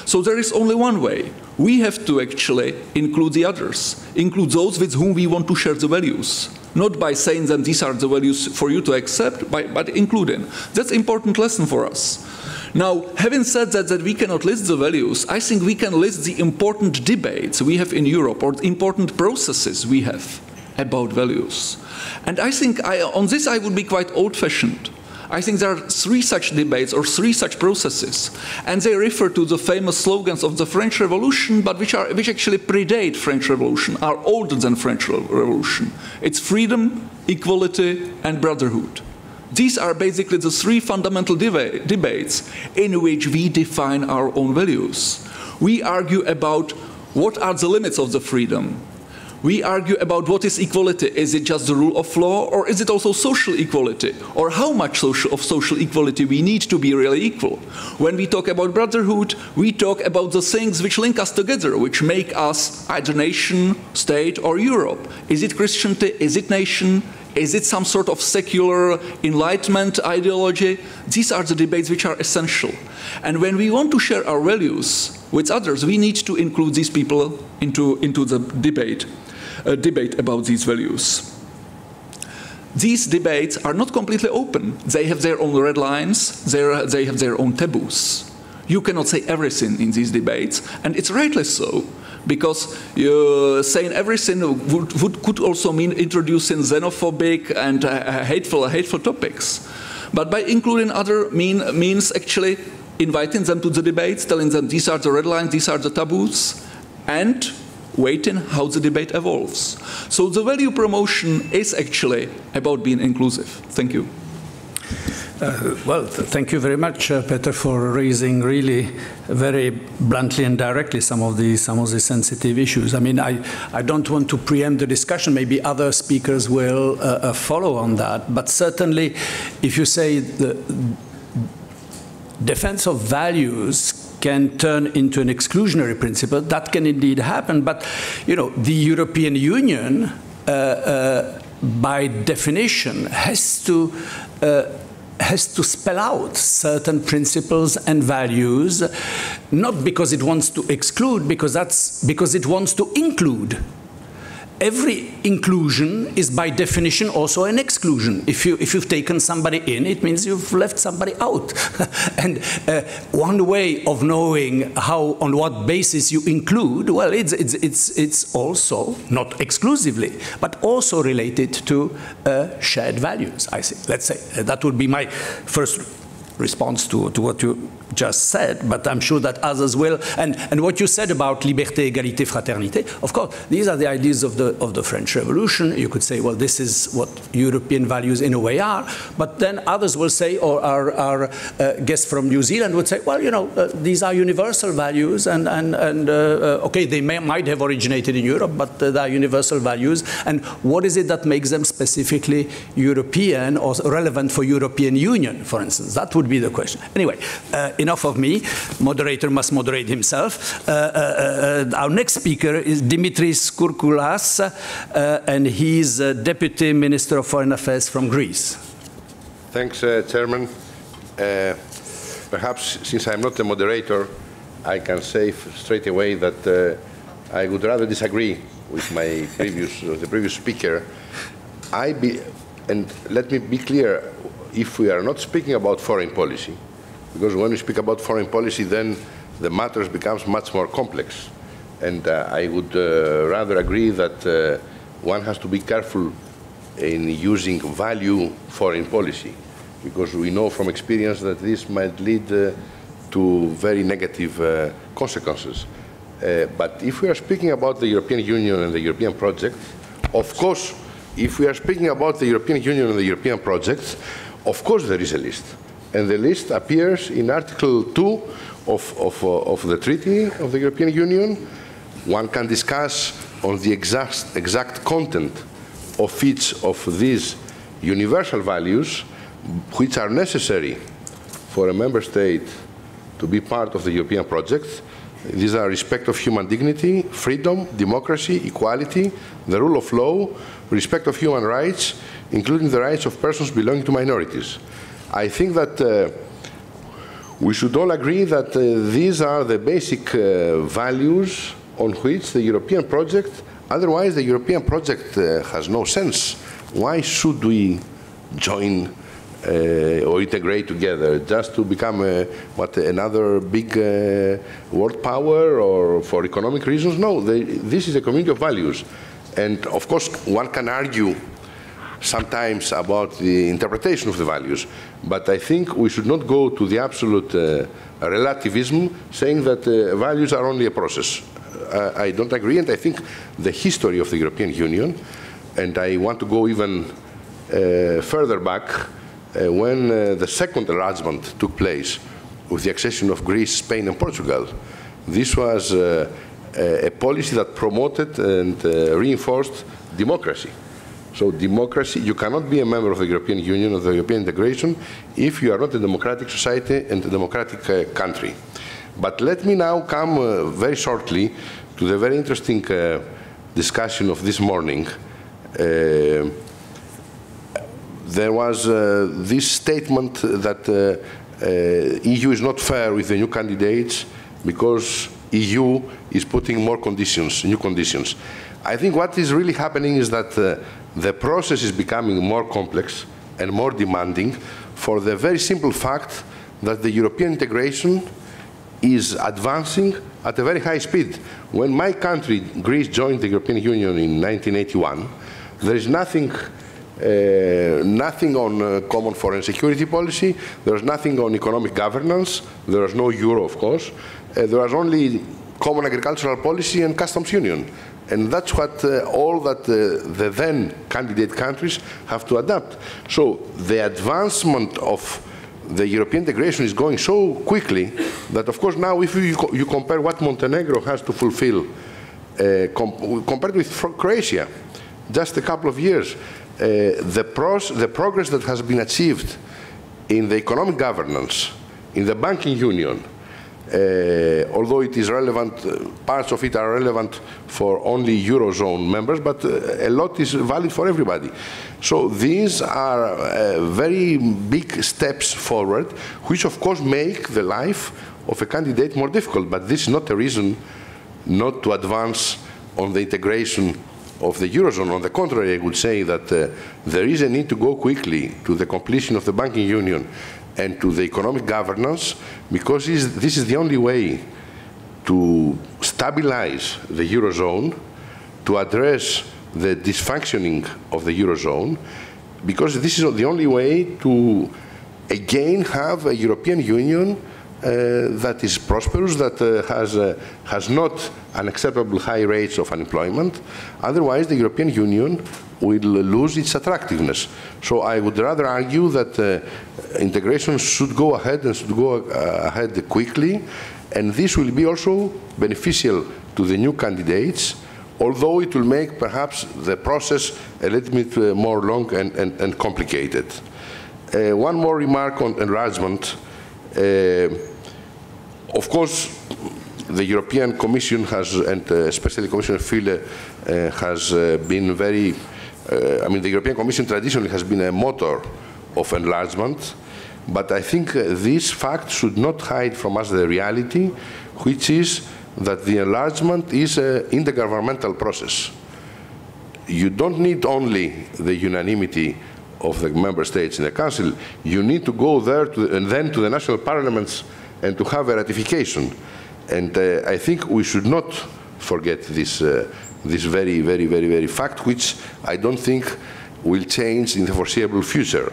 So there is only one way. We have to actually include the others, include those with whom we want to share the values. Not by saying that these are the values for you to accept, but including. That's an important lesson for us. Now, having said that we cannot list the values, I think we can list the important debates we have in Europe or the important processes we have about values. And I think on this I would be quite old-fashioned. I think there are 3 such debates or 3 such processes, and they refer to the famous slogans of the French Revolution, but which actually predate French Revolution, are older than French Revolution. It's freedom, equality, and brotherhood. These are basically the 3 fundamental debates in which we define our own values. We argue about what are the limits of the freedom. We argue about what is equality. Is it just the rule of law, or is it also social equality? Or how much of social equality we need to be really equal? When we talk about brotherhood, we talk about the things which link us together, which make us either nation, state, or Europe. Is it Christianity? Is it nation? Is it some sort of secular Enlightenment ideology? These are the debates which are essential. And when we want to share our values with others, we need to include these people into the debate about these values. These debates are not completely open. They have their own red lines, they have their own taboos. You cannot say everything in these debates, and it's rightly so. Because saying everything could also mean introducing xenophobic and hateful topics. But by including other means actually inviting them to the debates, telling them these are the red lines, these are the taboos, and waiting how the debate evolves. So the value promotion is actually about being inclusive. Thank you. Thank you very much, Peter, for raising really very bluntly and directly some of the sensitive issues. I mean, I don't want to preempt the discussion. Maybe other speakers will follow on that. But certainly, if you say the defense of values can turn into an exclusionary principle, that can indeed happen. But you know, the European Union, by definition, has to spell out certain principles and values, not because it wants to exclude, because it wants to include. every inclusion is by definition also an exclusion. If you've taken somebody in, it means you've left somebody out. And one way of knowing how, on what basis you include, well, it's also, not exclusively, but also related to shared values, I think. Let's say that would be my first response to what you just said, but I'm sure that others will. And what you said about liberté, égalité, fraternité, of course, these are the ideas of the French Revolution. You could say, well, this is what European values in a way are, but then others will say, or our guests from New Zealand would say, well, you know, these are universal values, and okay, they might have originated in Europe, but they are universal values, and what is it that makes them specifically European or relevant for European Union, for instance? That would be the question. Anyway, enough of me. Moderator must moderate himself. Our next speaker is Dimitris Kourkoulas, and he's Deputy Minister of Foreign Affairs from Greece. Thanks, Chairman. Perhaps since I'm not the moderator, I can say straight away that I would rather disagree with my the previous speaker. And let me be clear, if we are not speaking about foreign policy, because when we speak about foreign policy, then the matters becomes much more complex. And I would rather agree that one has to be careful in using value foreign policy, because we know from experience that this might lead to very negative consequences. But if we are speaking about the European Union and the European project, of course, if we are speaking about the European Union and the European project, of course there is a list. And the list appears in Article 2 of the Treaty of the European Union. One can discuss on the exact content of each of these universal values, which are necessary for a member state to be part of the European project. These are respect of human dignity, freedom, democracy, equality, the rule of law, respect of human rights, including the rights of persons belonging to minorities. I think that we should all agree that these are the basic values on which the European project, otherwise the European project has no sense. Why should we join or integrate together just to become another big world power or for economic reasons? No, this is a community of values. And of course, one can argue sometimes about the interpretation of the values, but I think we should not go to the absolute relativism, saying that values are only a process. I don't agree, and I think the history of the European Union, and I want to go even further back, when the second enlargement took place with the accession of Greece, Spain, and Portugal. This was a policy that promoted and reinforced democracy. So democracy, you cannot be a member of the European Union or the European integration if you are not a democratic society and a democratic country. But let me now come very shortly to the very interesting discussion of this morning. There was this statement that EU is not fair with the new candidates because EU is putting more conditions, new conditions. I think what is really happening is that the process is becoming more complex and more demanding for the very simple fact that the European integration is advancing at a very high speed. When my country, Greece, joined the European Union in 1981, there is nothing on common foreign security policy, there is nothing on economic governance, there is no euro, of course, there was only common agricultural policy and customs union. And that's what all that the then candidate countries have to adapt. So the advancement of the European integration is going so quickly that, of course, now if you compare what Montenegro has to fulfill compared with Croatia, just a couple of years, the progress that has been achieved in the economic governance, in the banking union, although it is relevant, parts of it are relevant for only Eurozone members, but a lot is valid for everybody. So these are very big steps forward, which of course make the life of a candidate more difficult, but this is not a reason not to advance on the integration of the Eurozone. On the contrary, I would say that there is a need to go quickly to the completion of the banking union and to the economic governance, because this is the only way to stabilize the Eurozone, to address the dysfunctioning of the Eurozone, because this is the only way to again have a European Union that is prosperous, that has not unacceptable high rates of unemployment. Otherwise, the European Union will lose its attractiveness. So I would rather argue that integration should go ahead and should go ahead quickly, and this will be also beneficial to the new candidates, although it will make perhaps the process a little bit more long and complicated. One more remark on enlargement. Of course, the European Commission has, and especially Commissioner Füle, has been very, the European Commission traditionally has been a motor of enlargement, but I think this fact should not hide from us the reality, which is that the enlargement is an intergovernmental process. You don't need only the unanimity of the member states in the Council, you need to go there and then to the national parliaments and to have a ratification. And I think we should not forget this, this very fact, which I don't think will change in the foreseeable future.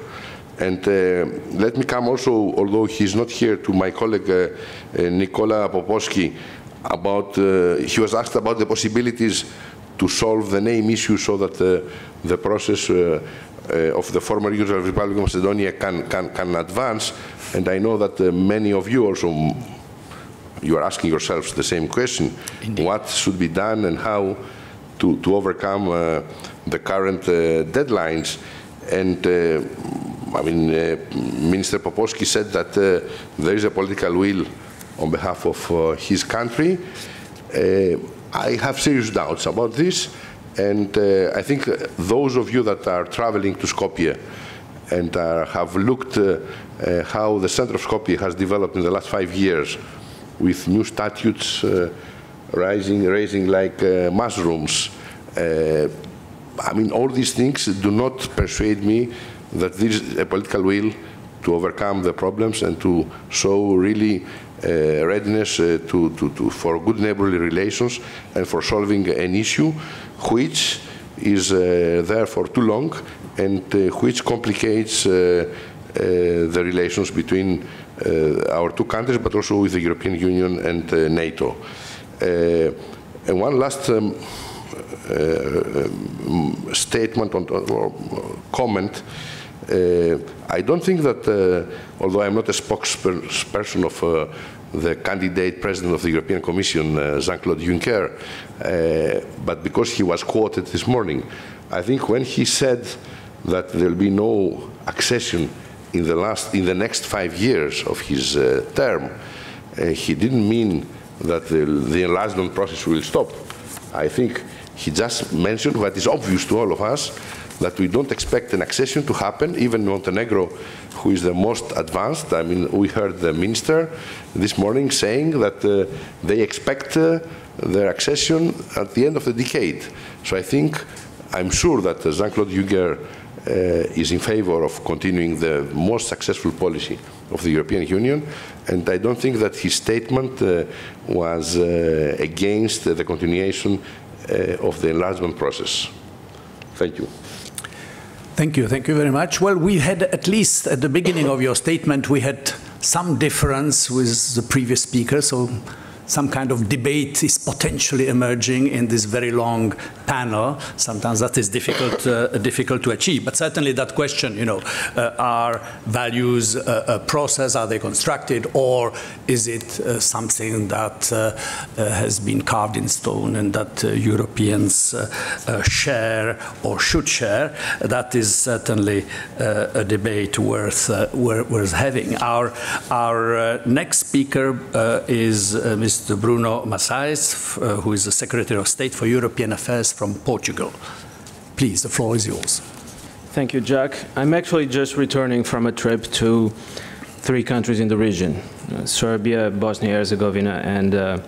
And let me come also, although he's not here, to my colleague Nicola Popovsky, about, he was asked about the possibilities to solve the name issue so that the process of the former Yugoslav Republic of Macedonia can advance. And I know that many of you also, you are asking yourselves the same question. Indeed. What should be done and how to overcome the current deadlines? And Minister Popovsky said that there is a political will on behalf of his country. I have serious doubts about this, and I think those of you that are traveling to Skopje and have looked how the center of Skopje has developed in the last 5 years, with new statutes raising like mushrooms. All these things do not persuade me that there is a political will to overcome the problems and to show really readiness for good neighborly relations and for solving an issue which is there for too long and which complicates the relations between our two countries, but also with the European Union and NATO. And one last statement or comment. I don't think that, although I'm not a spokesperson of the candidate president of the European Commission, Jean-Claude Juncker, but because he was quoted this morning, I think when he said that there will be no accession in the next 5 years of his term, he didn't mean that the enlargement process will stop. I think he just mentioned what is obvious to all of us, that we don't expect an accession to happen. Even Montenegro, who is the most advanced, we heard the minister this morning saying that they expect their accession at the end of the decade. So I think, I'm sure that Jean-Claude Juncker is in favor of continuing the most successful policy of the European Union, and I don't think that his statement was against the continuation of the enlargement process. Thank you. Thank you very much. Well, we had, at least at the beginning of your statement, we had some difference with the previous speaker, so some kind of debate is potentially emerging in this very long panel. Sometimes that is difficult to achieve, but certainly that question, are values a process, are they constructed, or is it something that has been carved in stone and that Europeans share or should share? That is certainly a debate worth having. Our next speaker is Mr. Bruno Maçães, who is the Secretary of State for European Affairs from Portugal. Please, the floor is yours. Thank you, Jack. I'm actually just returning from a trip to 3 countries in the region, Serbia, Bosnia-Herzegovina, and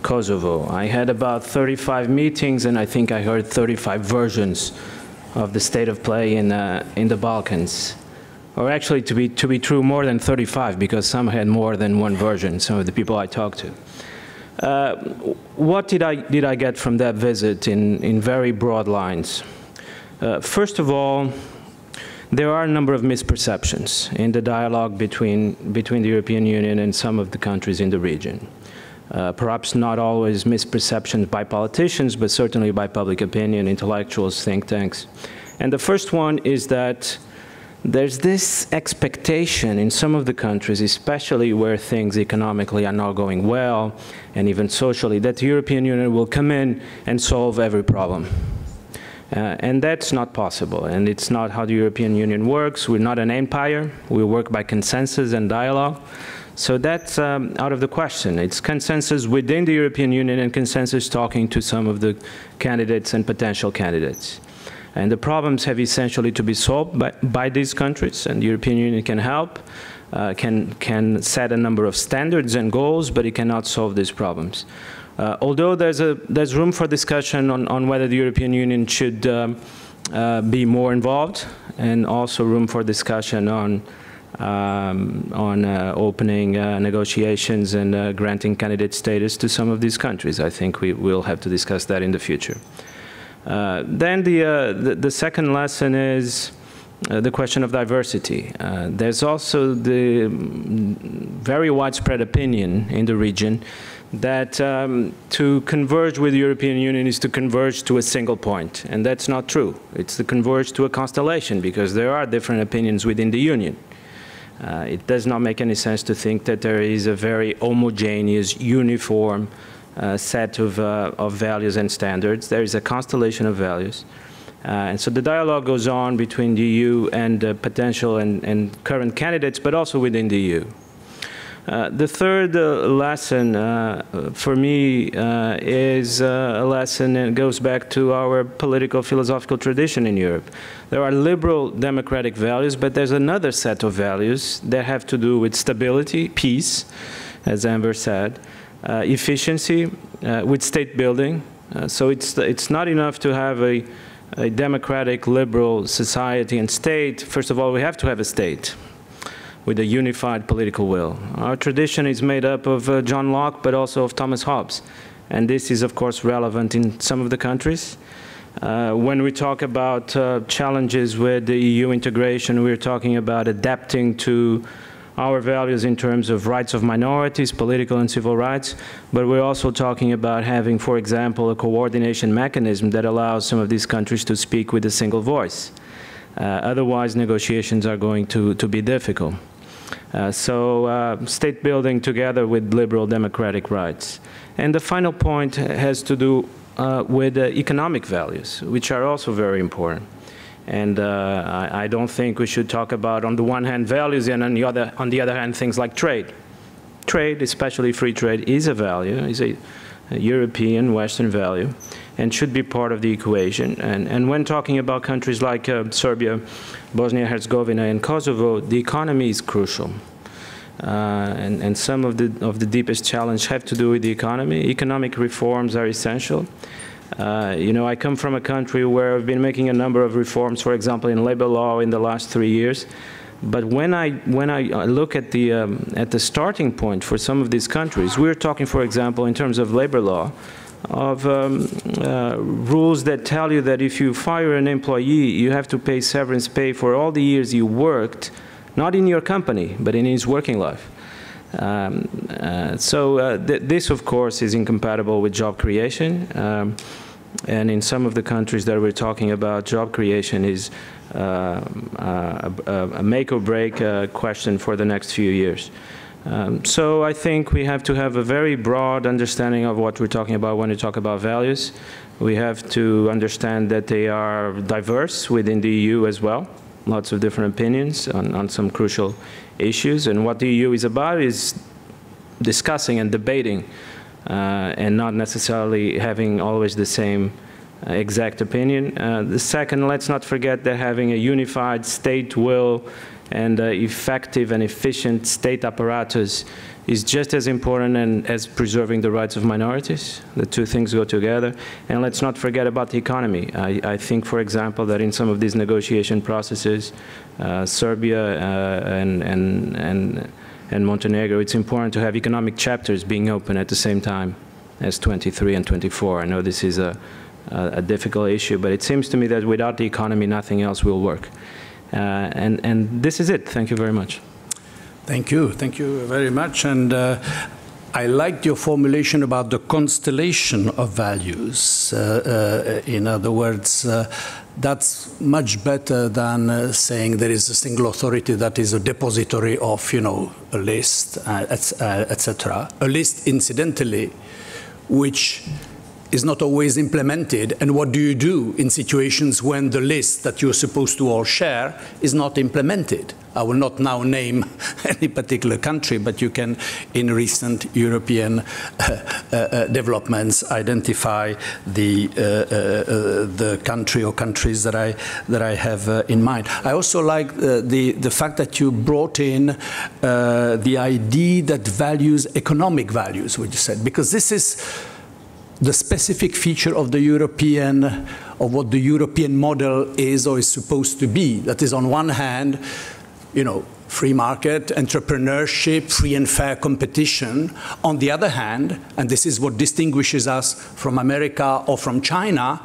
Kosovo. I had about 35 meetings, and I think I heard 35 versions of the state of play in the Balkans. Or actually, to be true, more than 35, because some had more than one version, some of the people I talked to. What did I get from that visit in very broad lines? First of all, there are a number of misperceptions in the dialogue between the European Union and some of the countries in the region. Perhaps not always misperceptions by politicians, but certainly by public opinion, intellectuals, think tanks. And the first one is that there's this expectation in some of the countries, especially where things economically are not going well, and even socially, that the European Union will come in and solve every problem. And that's not possible, and it's not how the European Union works. We're not an empire. We work by consensus and dialogue. So that's out of the question. It's consensus within the European Union and consensus talking to some of the candidates and potential candidates. And the problems have essentially to be solved by these countries, and the European Union can help, can set a number of standards and goals, but it cannot solve these problems. Although there's room for discussion on whether the European Union should be more involved, and also room for discussion on opening negotiations and granting candidate status to some of these countries. I think we will have to discuss that in the future. Then the second lesson is the question of diversity. There's also the very widespread opinion in the region that to converge with the European Union is to converge to a single point, and that's not true. It's to converge to a constellation, because there are different opinions within the Union. It does not make any sense to think that there is a very homogeneous, uniform set of values and standards. There is a constellation of values. And so the dialogue goes on between the EU and potential and current candidates, but also within the EU. The third lesson for me is a lesson that goes back to our political philosophical tradition in Europe. There are liberal democratic values, but there's another set of values that have to do with stability, peace, as Amber said, efficiency, with state building. So it's not enough to have a democratic, liberal society and state. First of all, we have to have a state with a unified political will. Our tradition is made up of John Locke, but also of Thomas Hobbes. And this is, of course, relevant in some of the countries. When we talk about challenges with the EU integration, we're talking about adapting to our values in terms of rights of minorities, political and civil rights, but we're also talking about having, for example, a coordination mechanism that allows some of these countries to speak with a single voice. Otherwise, negotiations are going to be difficult. So state building together with liberal democratic rights. And the final point has to do with economic values, which are also very important. And I don't think we should talk about, on the one hand, values, and on the other hand, things like trade. Trade, especially free trade, is a value, is a European Western value, and should be part of the equation. And when talking about countries like Serbia, Bosnia-Herzegovina, and Kosovo, the economy is crucial. And some of the deepest challenges have to do with the economy. Economic reforms are essential. You know, I come from a country where I've been making a number of reforms, for example, in labor law in the last 3 years. But when I look at the starting point for some of these countries, we're talking, for example, in terms of labor law, of rules that tell you that if you fire an employee, you have to pay severance pay for all the years you worked, not in your company, but in his working life. This, of course, is incompatible with job creation. And in some of the countries that we're talking about, job creation is a make or break question for the next few years. So I think we have to have a very broad understanding of what we're talking about when we talk about values. We have to understand that they are diverse within the EU as well. Lots of different opinions on some crucial issues. And what the EU is about is discussing and debating and not necessarily having always the same exact opinion. The second, let's not forget that having a unified state will and effective and efficient state apparatus is just as important as preserving the rights of minorities. The two things go together. And let's not forget about the economy. I think, for example, that in some of these negotiation processes, Serbia and Montenegro, it's important to have economic chapters being open at the same time as 23 and 24. I know this is a difficult issue, but it seems to me that without the economy, nothing else will work. And this is it. Thank you very much. Thank you very much. And I liked your formulation about the constellation of values. In other words, that's much better than saying there is a single authority that is a depository of, a list, etc. A list, incidentally, which is not always implemented. And what do you do in situations when the list that you're supposed to all share is not implemented? I will not now name any particular country, but you can, in recent European developments, identify the country or countries that I have in mind. I also like the fact that you brought in the idea that values, economic values, what you said, because this is the specific feature of the European, of what the European model is or is supposed to be. That is, on one hand, free market, entrepreneurship, free and fair competition. On the other hand, and this is what distinguishes us from America or from China,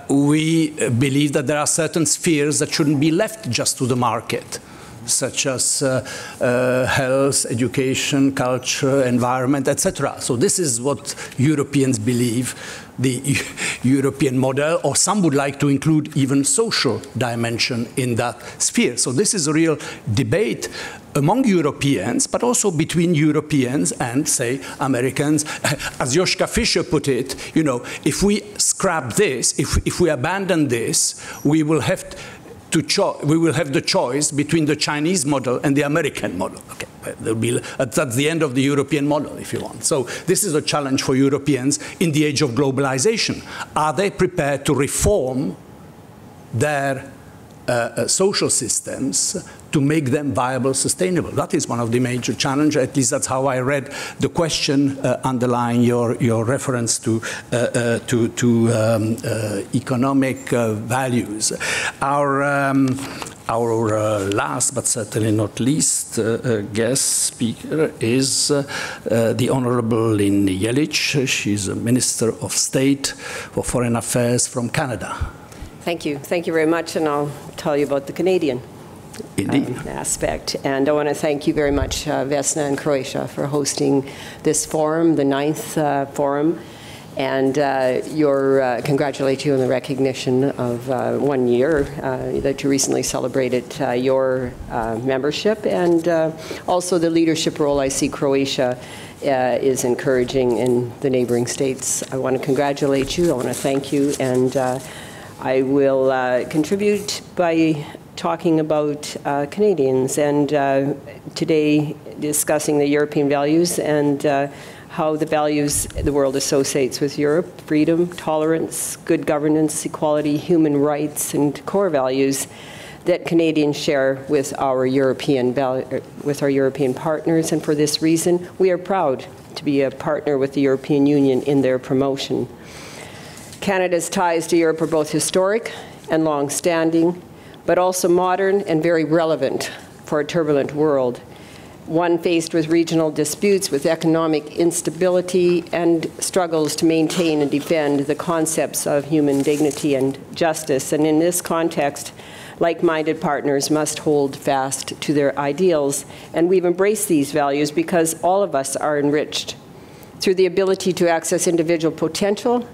we believe that there are certain spheres that shouldn't be left just to the market, such as health, education, culture, environment, etc. So this is what Europeans believe, the European model, or some would like to include even social dimension in that sphere. So this is a real debate among Europeans, but also between Europeans and, say, Americans. As Joschka Fischer put it, if we scrap this, if we abandon this, we will have the choice between the Chinese model and the American model. Okay, that's the end of the European model, if you want. So this is a challenge for Europeans in the age of globalization. Are they prepared to reform their social systems to make them viable, sustainable? That is one of the major challenges. At least that's how I read the question underlying your reference to economic values. Our last, but certainly not least, guest speaker is the Honorable Lynn Jelic. She's a Minister of State for Foreign Affairs from Canada. Thank you. Thank you very much, and I'll tell you about the Canadian aspect. And I want to thank you very much, Vesna and Croatia, for hosting this forum, the 9th forum, and congratulate you on the recognition of 1 year that you recently celebrated your membership, and also the leadership role I see Croatia is encouraging in the neighboring states. I want to congratulate you. I want to thank you, and I will contribute by talking about Canadians, and today discussing the European values and how the values the world associates with Europe: freedom, tolerance, good governance, equality, human rights, and core values that Canadians share with our European partners. And for this reason, we are proud to be a partner with the European Union in their promotion. Canada's ties to Europe are both historic and long-standing, but also modern and very relevant for a turbulent world, one faced with regional disputes, with economic instability, and struggles to maintain and defend the concepts of human dignity and justice. And in this context, like-minded partners must hold fast to their ideals. And we've embraced these values because all of us are enriched through the ability to access individual potential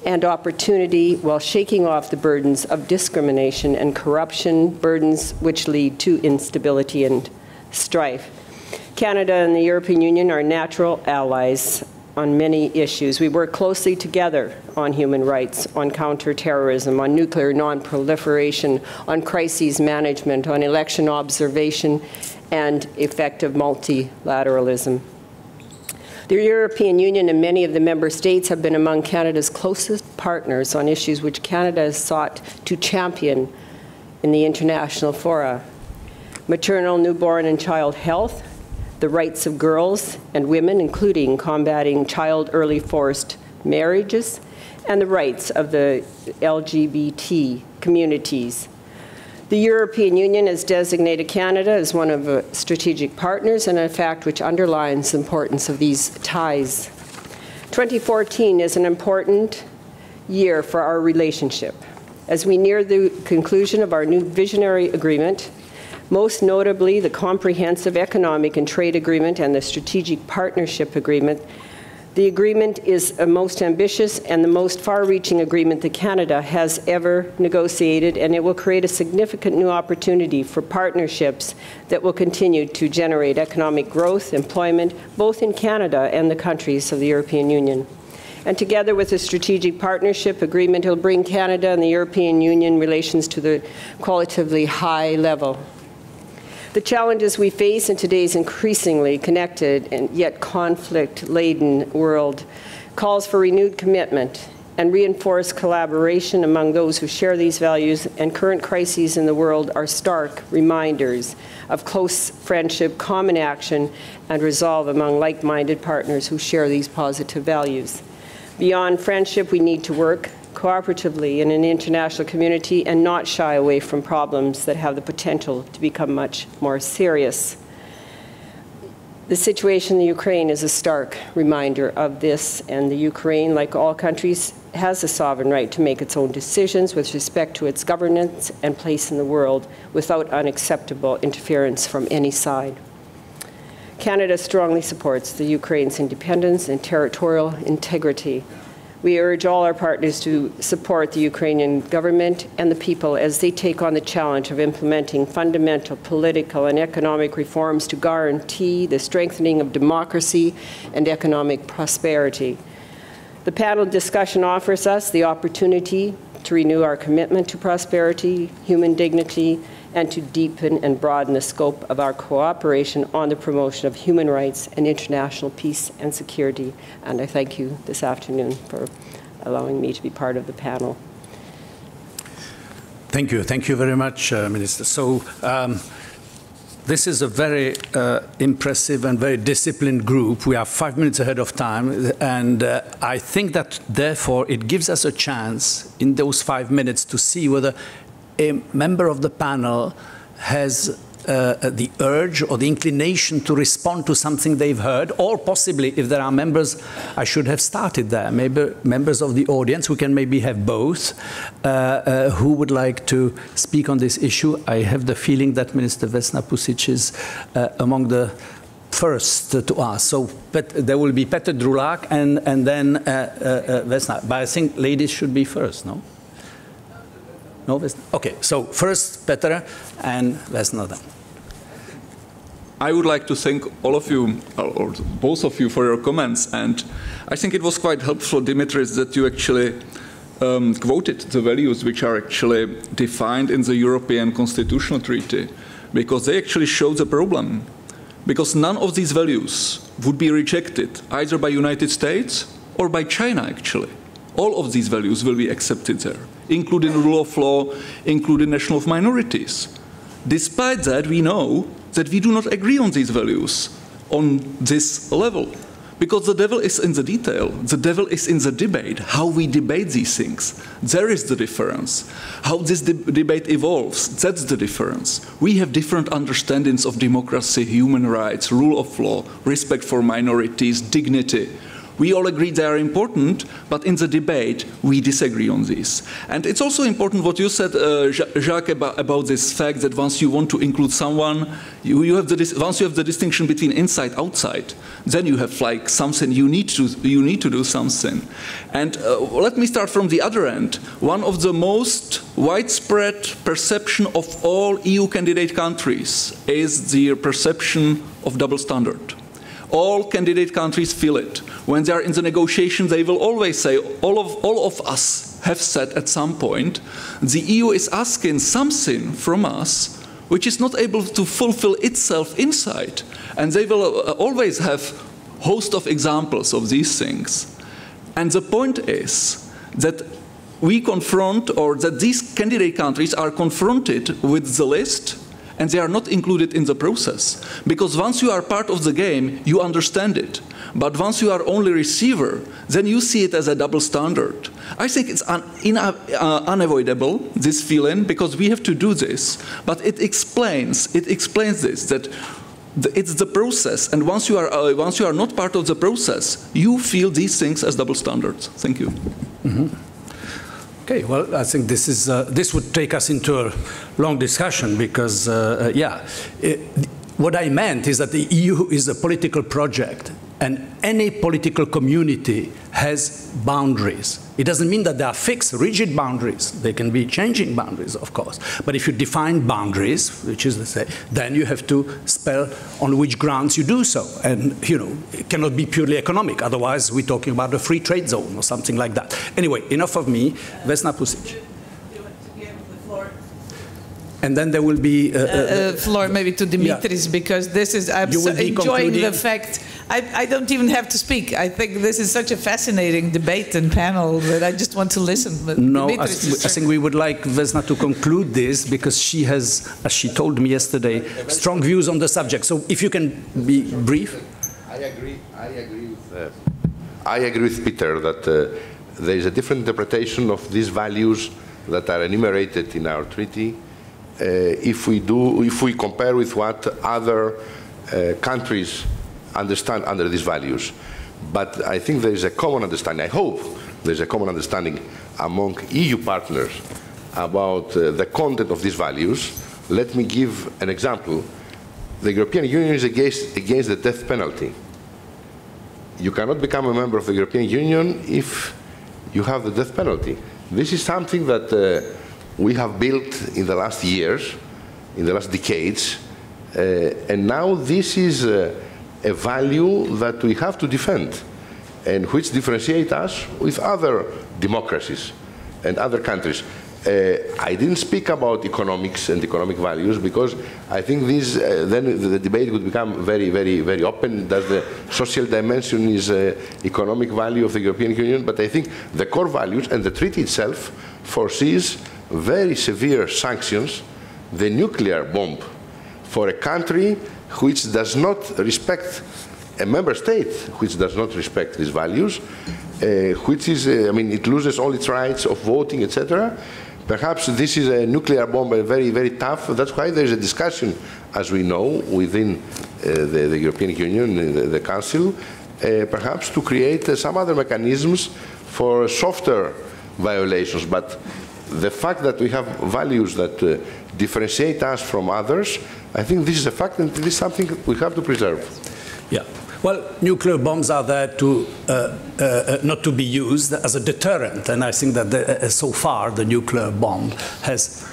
and opportunity while shaking off the burdens of discrimination and corruption, burdens which lead to instability and strife. Canada and the European Union are natural allies on many issues. We work closely together on human rights, on counterterrorism, on nuclear non-proliferation, on crises management, on election observation, and effective multilateralism. The European Union and many of the member states have been among Canada's closest partners on issues which Canada has sought to champion in the international fora. maternal, newborn, and child health, the rights of girls and women, including combating child early forced marriages, and the rights of the LGBT communities. The European Union has designated Canada as one of the strategic partners, and a fact which underlines the importance of these ties. 2014 is an important year for our relationship. As we near the conclusion of our new visionary agreement, most notably the Comprehensive Economic and Trade Agreement and the Strategic Partnership Agreement, the agreement is a most ambitious and the most far-reaching agreement that Canada has ever negotiated, and it will create a significant new opportunity for partnerships that will continue to generate economic growth, employment, both in Canada and the countries of the European Union. And together with the Strategic Partnership Agreement, it will bring Canada and the European Union relations to the qualitatively high level. The challenges we face in today's increasingly connected and yet conflict-laden world calls for renewed commitment and reinforced collaboration among those who share these values, and current crises in the world are stark reminders of close friendship, common action, and resolve among like-minded partners who share these positive values. Beyond friendship, we need to work cooperatively in an international community and not shy away from problems that have the potential to become much more serious. The situation in Ukraine is a stark reminder of this, and the Ukraine, like all countries, has a sovereign right to make its own decisions with respect to its governance and place in the world without unacceptable interference from any side. Canada strongly supports the Ukraine's independence and territorial integrity. We urge all our partners to support the Ukrainian government and the people as they take on the challenge of implementing fundamental political and economic reforms to guarantee the strengthening of democracy and economic prosperity. The panel discussion offers us the opportunity to renew our commitment to prosperity, human dignity, and to deepen and broaden the scope of our cooperation on the promotion of human rights and international peace and security. And I thank you this afternoon for allowing me to be part of the panel. Thank you. Thank you very much, Minister. So this is a very impressive and very disciplined group. We are 5 minutes ahead of time, and I think that, therefore, it gives us a chance in those 5 minutes to see whether a member of the panel has the urge or the inclination to respond to something they've heard, or possibly, if there are members, I should have started there, maybe members of the audience, we can maybe have both, who would like to speak on this issue. I have the feeling that Minister Vesna Pusic is among the first to ask. So there will be Petr Drulák and then Vesna. But I think ladies should be first, no? No, okay, so first Petr and Vesna then. I would like to thank all of you, or both of you, for your comments, and I think it was quite helpful, Dimitris, that you actually quoted the values which are actually defined in the European Constitutional Treaty, because they actually show the problem. Because none of these values would be rejected either by United States or by China, actually. All of these values will be accepted there, including rule of law, including national minorities. Despite that, we know that we do not agree on these values on this level, because the devil is in the detail. The devil is in the debate, how we debate these things. There is the difference. How this debate evolves, that's the difference. We have different understandings of democracy, human rights, rule of law, respect for minorities, dignity. We all agree they are important, but in the debate, we disagree on this. And it's also important what you said, Jacques, about this fact that once you want to include someone, once you have the distinction between inside, outside, then you have like something, you need to do something. And let me start from the other end. One of the most widespread perception of all EU candidate countries is the perception of double standard. All candidate countries feel it. When they are in the negotiation, they will always say, all of us have said at some point, the EU is asking something from us which is not able to fulfill itself inside. And they will always have a host of examples of these things. And the point is that we confront, or that these candidate countries are confronted with the list, and they are not included in the process. Because once you are part of the game, you understand it. But once you are only receiver, then you see it as a double standard. I think it's unavoidable, this feeling, because we have to do this. But it explains this, that it's the process, and once you are not part of the process, you feel these things as double standards. Thank you. Mm-hmm. Okay, well, I think this would take us into a long discussion because, what I meant is that the EU is a political project, and any political community has boundaries. It doesn't mean that they are fixed, rigid boundaries. They can be changing boundaries, of course. But if you define boundaries, which is to say, then you have to spell on which grounds you do so. And, it cannot be purely economic. Otherwise, we're talking about a free trade zone or something like that. Anyway, enough of me. Vesna Pusic. And then there will be floor maybe to Dimitris, because this is, I'm so enjoying the fact, I don't even have to speak. I think this is such a fascinating debate and panel that I just want to listen. But no, I think we would like Vesna to conclude this, because she has, as she told me yesterday, strong views on the subject. So if you can be brief. I agree with Peter that there is a different interpretation of these values that are enumerated in our treaty. If we compare with what other countries understand under these values. But I think there is a common understanding, I hope there is a common understanding among EU partners about the content of these values. Let me give an example. The European Union is against the death penalty. You cannot become a member of the European Union if you have the death penalty. This is something that we have built in the last years, in the last decades, and now this is a value that we have to defend, and which differentiates us with other democracies and other countries. I didn't speak about economics and economic values, because I think this, then the debate would become very, very, very open. Does the social dimension is economic value of the European Union? But I think the core values, and the treaty itself foresees very severe sanctions, the nuclear bomb, for a country which does not respect, a member state which does not respect these values, which is, it loses all its rights of voting, etc. Perhaps this is a nuclear bomb, and very, very tough. That's why there is a discussion, as we know, within the European Union, the Council, perhaps to create some other mechanisms for softer violations. But the fact that we have values that differentiate us from others, I think this is a fact, and this is something we have to preserve. Yeah. Well, nuclear bombs are there to not to be used as a deterrent, and I think that so far the nuclear bomb has,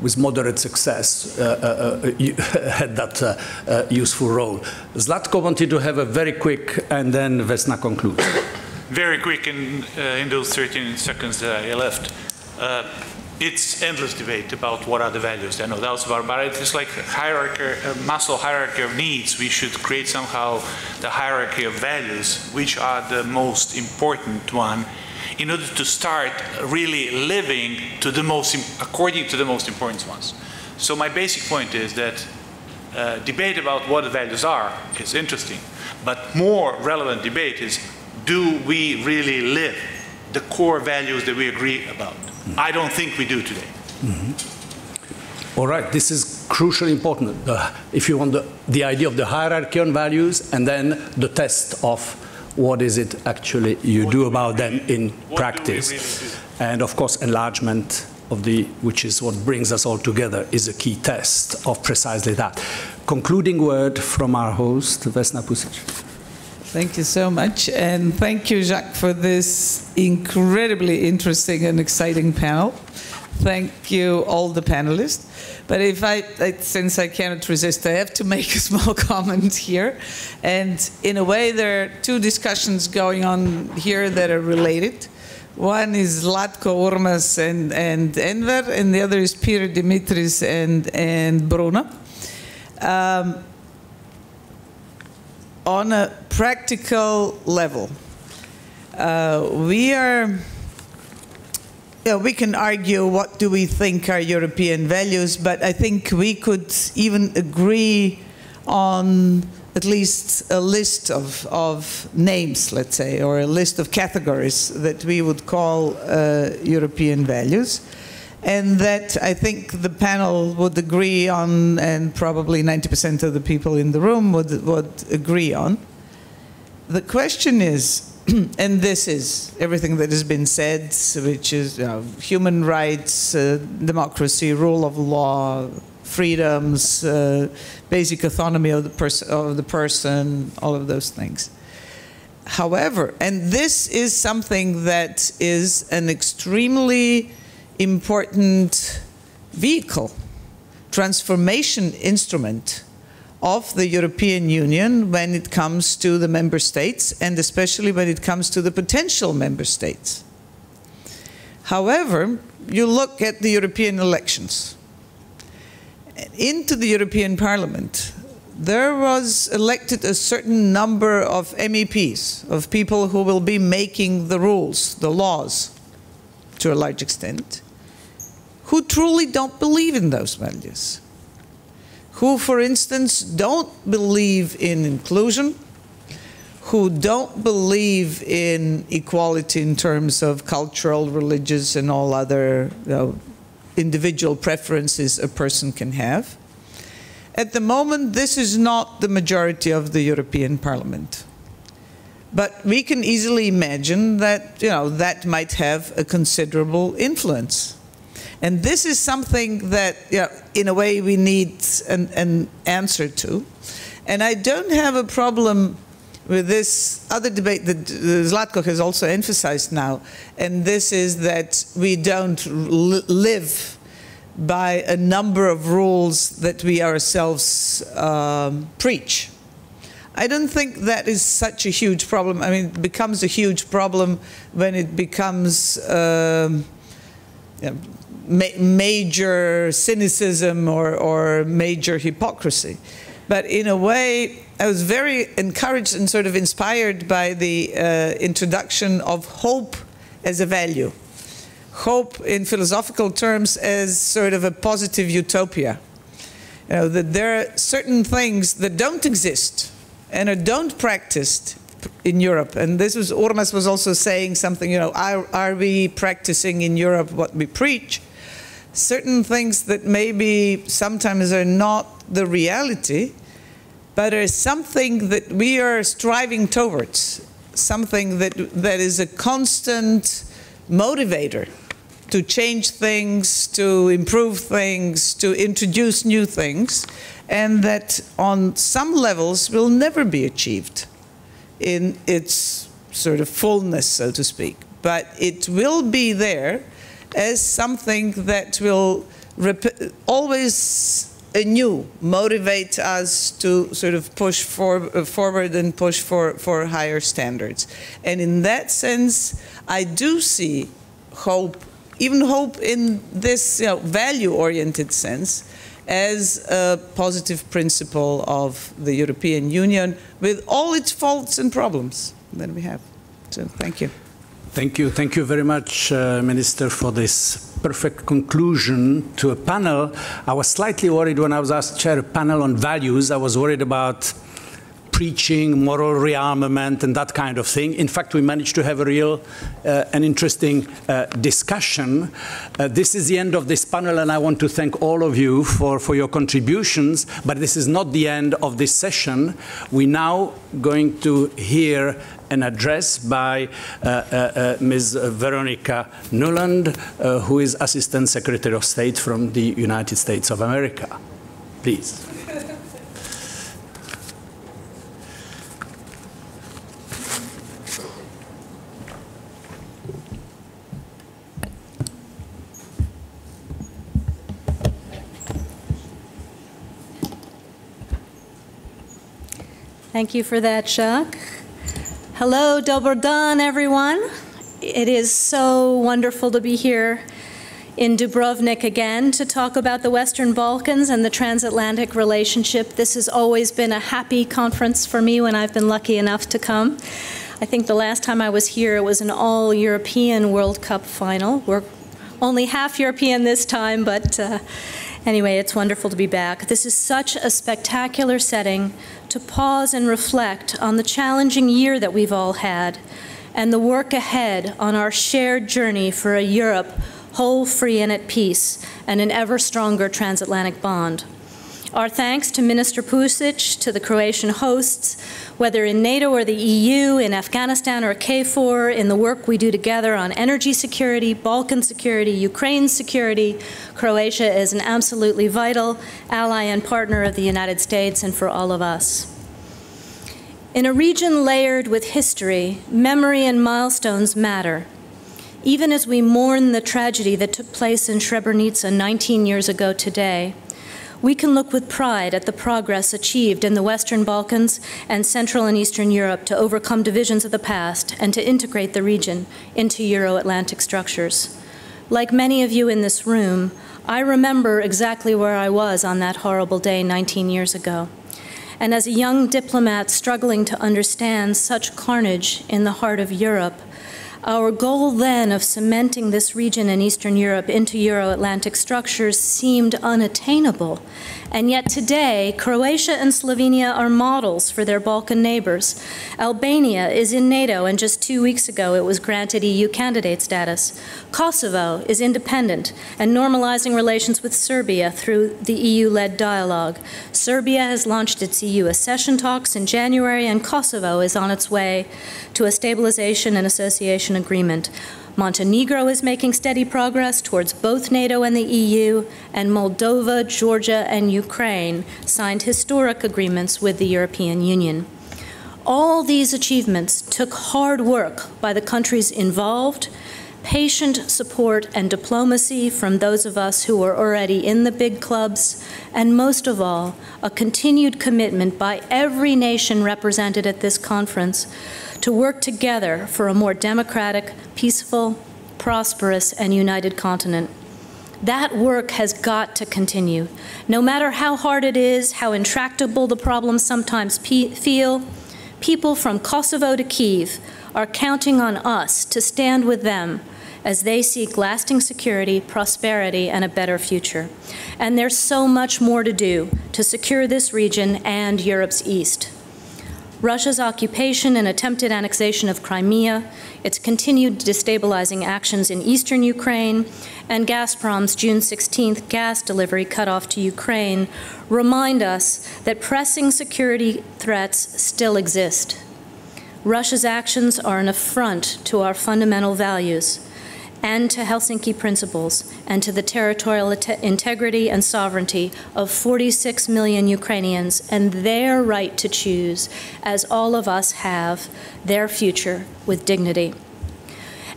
with moderate success, had that useful role. Zlatko wanted to have a very quick, and then Vesna concludes. Very quick in those 13 seconds that I left. It's endless debate about what are the values. There are no doubts about it, but it's like a hierarchy, a Maslow hierarchy of needs. We should create somehow the hierarchy of values, which are the most important one, in order to start really living to the according to the most important ones. So my basic point is that debate about what the values are is interesting, but more relevant debate is, do we really live the core values that we agree about? I don't think we do today. Mm-hmm. All right, this is crucially important. If you want the idea of the hierarchy on values, and then the test of what is it actually you do about them in practice. Really and of course, enlargement of which is what brings us all together, is a key test of precisely that. Concluding word from our host, Vesna Pusic. Thank you so much, and thank you, Jacques, for this incredibly interesting and exciting panel. Thank you, all the panelists. But since I cannot resist, I have to make a small comment here. And in a way, there are two discussions going on here that are related. One is Zlatko Urmas and Enver, and the other is Peter Dimitris and Bruno. On a practical level, we are we can argue what do we think are European values, but I think we could even agree on at least a list of names, let's say, or a list of categories that we would call European values, and that I think the panel would agree on, and probably 90% of the people in the room would agree on. The question is, and this is everything that has been said, which is human rights, democracy, rule of law, freedoms, basic autonomy of the person, all of those things. However, and this is something that is an extremely important vehicle, transformation instrument of the European Union when it comes to the member states, and especially when it comes to the potential member states. However, you look at the European elections. Into the European Parliament, there was elected a certain number of MEPs, of people who will be making the rules, the laws, to a large extent, who truly don't believe in those values. Who, for instance, don't believe in inclusion, who don't believe in equality in terms of cultural, religious, and all other individual preferences a person can have. At the moment, this is not the majority of the European Parliament. But we can easily imagine that, that might have a considerable influence. And this is something that, in a way, we need an answer to. And I don't have a problem with this other debate that Zlatko has also emphasized now, and this is that we don't live by a number of rules that we ourselves preach. I don't think that is such a huge problem. I mean, it becomes a huge problem when it becomes major cynicism or major hypocrisy. But in a way, I was very encouraged and sort of inspired by the introduction of hope as a value. Hope in philosophical terms as sort of a positive utopia. That there are certain things that don't exist and are don't practiced in Europe. And this was, Urmas was also saying something, are we practicing in Europe what we preach? Certain things that maybe sometimes are not the reality, but are something that we are striving towards, something that is a constant motivator to change things, to improve things, to introduce new things, and that on some levels will never be achieved in its sort of fullness, so to speak. But it will be there as something that will always anew motivate us to sort of push forward and push for higher standards. And in that sense, I do see hope, even hope in this value-oriented sense, as a positive principle of the European Union with all its faults and problems that we have. So thank you. Thank you. Thank you very much, Minister, for this perfect conclusion to a panel. I was slightly worried when I was asked to chair a panel on values. I was worried about preaching, moral rearmament, and that kind of thing. In fact, we managed to have a real and interesting discussion. This is the end of this panel, and I want to thank all of you for your contributions, but this is not the end of this session. We're now going to hear an address by Ms. Veronica Nuland, who is Assistant Secretary of State from the United States of America. Please. Thank you for that, Jacques. Hello, Dobar dan, everyone. It is so wonderful to be here in Dubrovnik again to talk about the Western Balkans and the transatlantic relationship. This has always been a happy conference for me when I've been lucky enough to come. I think the last time I was here, it was an all-European World Cup final. We're only half European this time, but anyway, it's wonderful to be back. This is such a spectacular setting to pause and reflect on the challenging year that we've all had and the work ahead on our shared journey for a Europe whole, free, and at peace, and an ever stronger transatlantic bond. Our thanks to Minister Pusic, to the Croatian hosts, whether in NATO or the EU, in Afghanistan or KFOR, in the work we do together on energy security, Balkan security, Ukraine security. Croatia is an absolutely vital ally and partner of the United States and for all of us. In a region layered with history, memory and milestones matter. Even as we mourn the tragedy that took place in Srebrenica 19 years ago today, we can look with pride at the progress achieved in the Western Balkans and Central and Eastern Europe to overcome divisions of the past and to integrate the region into Euro-Atlantic structures. Like many of you in this room, I remember exactly where I was on that horrible day 19 years ago. And as a young diplomat struggling to understand such carnage in the heart of Europe, our goal then of cementing this region in Eastern Europe into Euro-Atlantic structures seemed unattainable. And yet today, Croatia and Slovenia are models for their Balkan neighbors. Albania is in NATO, and just 2 weeks ago it was granted EU candidate status. Kosovo is independent and normalizing relations with Serbia through the EU-led dialogue. Serbia has launched its EU accession talks in January, and Kosovo is on its way to a stabilization and association agreement. Montenegro is making steady progress towards both NATO and the EU, and Moldova, Georgia, and Ukraine signed historic agreements with the European Union. All these achievements took hard work by the countries involved, patient support and diplomacy from those of us who were already in the big clubs, and most of all, a continued commitment by every nation represented at this conference to work together for a more democratic, peaceful, prosperous, and united continent. That work has got to continue. No matter how hard it is, how intractable the problems sometimes feel, people from Kosovo to Kyiv are counting on us to stand with them as they seek lasting security, prosperity, and a better future. And there's so much more to do to secure this region and Europe's East. Russia's occupation and attempted annexation of Crimea, its continued destabilizing actions in eastern Ukraine, and Gazprom's June 16th gas delivery cutoff to Ukraine remind us that pressing security threats still exist. Russia's actions are an affront to our fundamental values and to Helsinki principles and to the territorial integrity and sovereignty of 46 million Ukrainians and their right to choose, as all of us have, their future with dignity.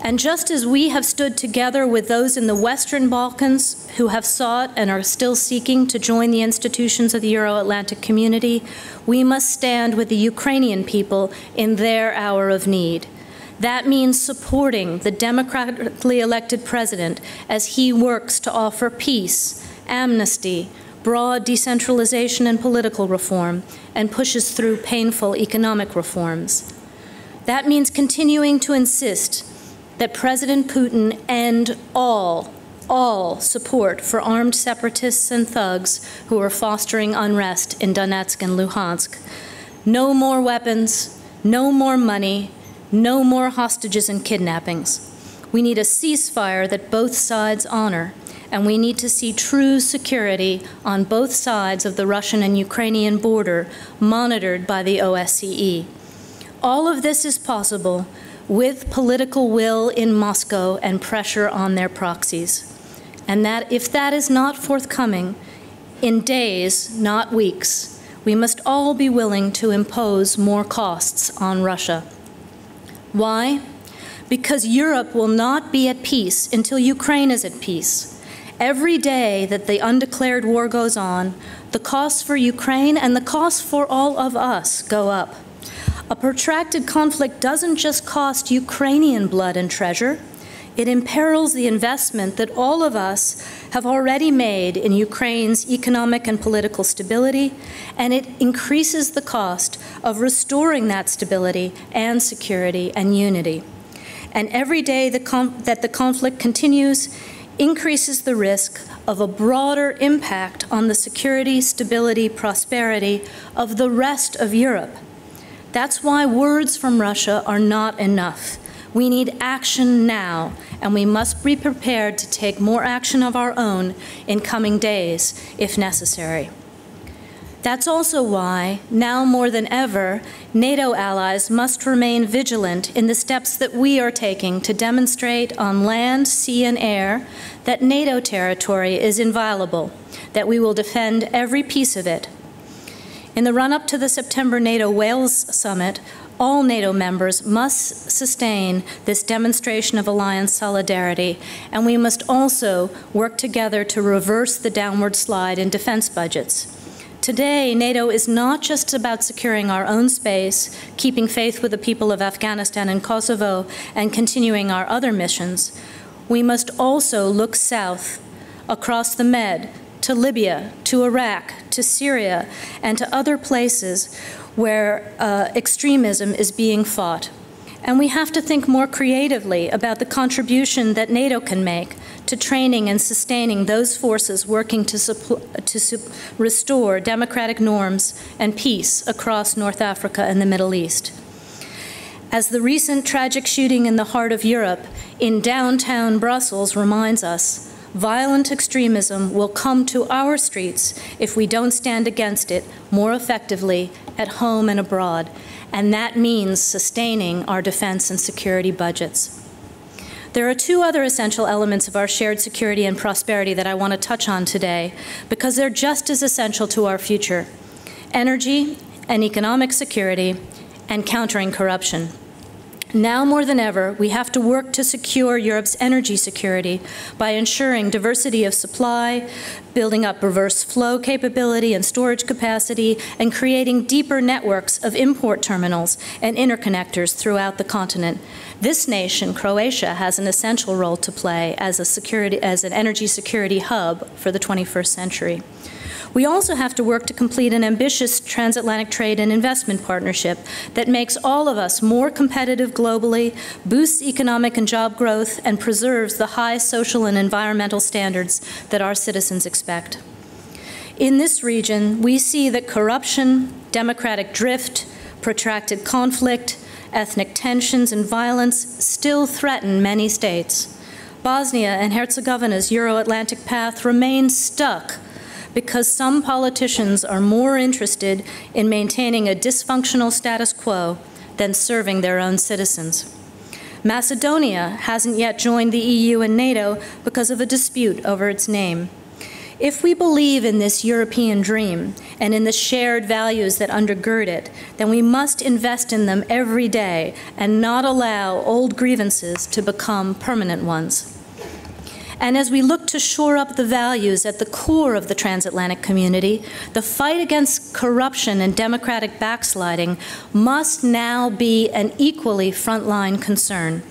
And just as we have stood together with those in the Western Balkans who have sought and are still seeking to join the institutions of the Euro-Atlantic community, we must stand with the Ukrainian people in their hour of need. That means supporting the democratically elected president as he works to offer peace, amnesty, broad decentralization and political reform, and pushes through painful economic reforms. That means continuing to insist that President Putin end all support for armed separatists and thugs who are fostering unrest in Donetsk and Luhansk. No more weapons, no more money, no more hostages and kidnappings. We need a ceasefire that both sides honor, and we need to see true security on both sides of the Russian and Ukrainian border, monitored by the OSCE. All of this is possible with political will in Moscow and pressure on their proxies. And that if that is not forthcoming, in days, not weeks, we must all be willing to impose more costs on Russia. Why? Because Europe will not be at peace until Ukraine is at peace. Every day that the undeclared war goes on, the costs for Ukraine and the costs for all of us go up. A protracted conflict doesn't just cost Ukrainian blood and treasure, it imperils the investment that all of us have already made in Ukraine's economic and political stability, and it increases the cost of restoring that stability and security and unity. And every day that the conflict continues, increases the risk of a broader impact on the security, stability, prosperity of the rest of Europe. That's why words from Russia are not enough. We need action now, and we must be prepared to take more action of our own in coming days, if necessary. That's also why, now more than ever, NATO allies must remain vigilant in the steps that we are taking to demonstrate on land, sea, and air that NATO territory is inviolable, that we will defend every piece of it. In the run-up to the September NATO-Wales summit, all NATO members must sustain this demonstration of alliance solidarity, and we must also work together to reverse the downward slide in defense budgets. Today, NATO is not just about securing our own space, keeping faith with the people of Afghanistan and Kosovo, and continuing our other missions. We must also look south, across the Med, to Libya, to Iraq, to Syria, and to other places where extremism is being fought. And we have to think more creatively about the contribution that NATO can make to training and sustaining those forces working to restore democratic norms and peace across North Africa and the Middle East. As the recent tragic shooting in the heart of Europe in downtown Brussels reminds us, violent extremism will come to our streets if we don't stand against it more effectively at home and abroad, and that means sustaining our defense and security budgets. There are two other essential elements of our shared security and prosperity that I want to touch on today because they're just as essential to our future: energy and economic security, and countering corruption. Now more than ever, we have to work to secure Europe's energy security by ensuring diversity of supply, building up reverse flow capability and storage capacity, and creating deeper networks of import terminals and interconnectors throughout the continent. This nation, Croatia, has an essential role to play as an energy security hub for the 21st century. We also have to work to complete an ambitious transatlantic trade and investment partnership that makes all of us more competitive globally, boosts economic and job growth, and preserves the high social and environmental standards that our citizens expect. In this region, we see that corruption, democratic drift, protracted conflict, ethnic tensions, and violence still threaten many states. Bosnia and Herzegovina's Euro-Atlantic path remains stuck because some politicians are more interested in maintaining a dysfunctional status quo than serving their own citizens. Macedonia hasn't yet joined the EU and NATO because of a dispute over its name. If we believe in this European dream and in the shared values that undergird it, then we must invest in them every day and not allow old grievances to become permanent ones. And as we look to shore up the values at the core of the transatlantic community, the fight against corruption and democratic backsliding must now be an equally frontline concern.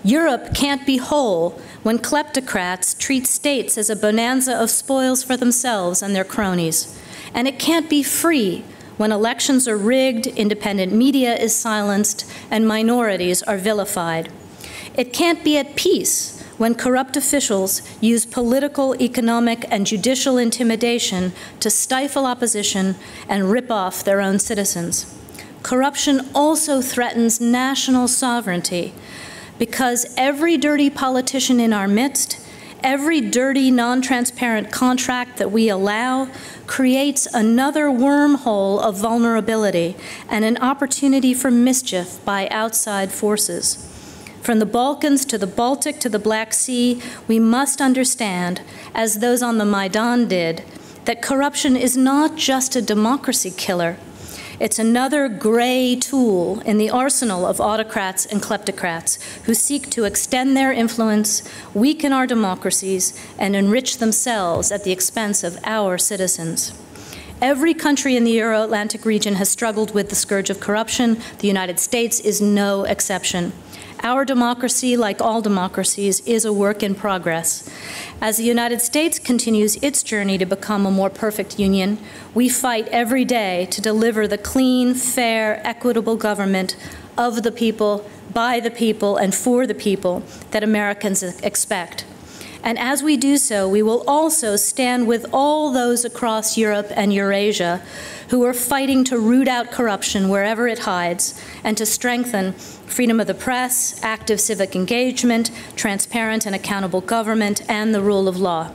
Europe can't be whole when kleptocrats treat states as a bonanza of spoils for themselves and their cronies. And it can't be free when elections are rigged, independent media is silenced, and minorities are vilified. It can't be at peace when corrupt officials use political, economic, and judicial intimidation to stifle opposition and rip off their own citizens. Corruption also threatens national sovereignty because every dirty politician in our midst, every dirty, non-transparent contract that we allow creates another wormhole of vulnerability and an opportunity for mischief by outside forces. From the Balkans to the Baltic to the Black Sea, we must understand, as those on the Maidan did, that corruption is not just a democracy killer. It's another gray tool in the arsenal of autocrats and kleptocrats who seek to extend their influence, weaken our democracies, and enrich themselves at the expense of our citizens. Every country in the Euro-Atlantic region has struggled with the scourge of corruption. The United States is no exception. Our democracy, like all democracies, is a work in progress. As the United States continues its journey to become a more perfect union, we fight every day to deliver the clean, fair, equitable government of the people, by the people, and for the people that Americans expect. And as we do so, we will also stand with all those across Europe and Eurasia who are fighting to root out corruption wherever it hides and to strengthen freedom of the press, active civic engagement, transparent and accountable government, and the rule of law.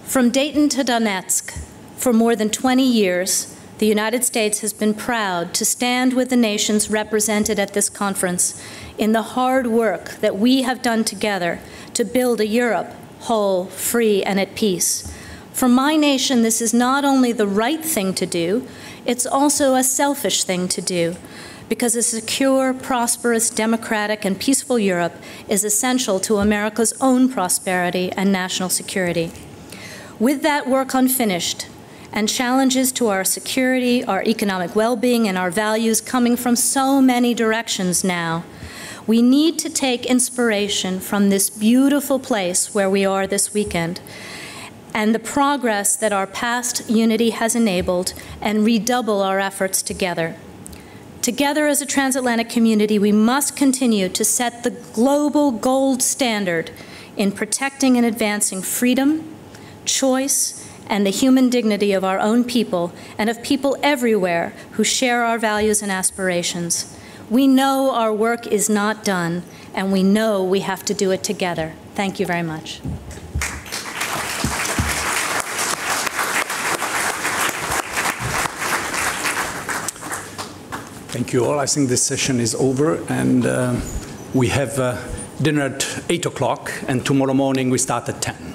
From Dayton to Donetsk, for more than 20 years, the United States has been proud to stand with the nations represented at this conference in the hard work that we have done together to build a Europe whole, free, and at peace. For my nation, this is not only the right thing to do, it's also a selfish thing to do, because a secure, prosperous, democratic, and peaceful Europe is essential to America's own prosperity and national security. With that work unfinished, and challenges to our security, our economic well-being, and our values coming from so many directions now, we need to take inspiration from this beautiful place where we are this weekend and the progress that our past unity has enabled, and redouble our efforts together. Together as a transatlantic community, we must continue to set the global gold standard in protecting and advancing freedom, choice, and the human dignity of our own people and of people everywhere who share our values and aspirations. We know our work is not done, and we know we have to do it together. Thank you very much. Thank you all. I think this session is over, and we have dinner at 8 o'clock, and tomorrow morning we start at 10.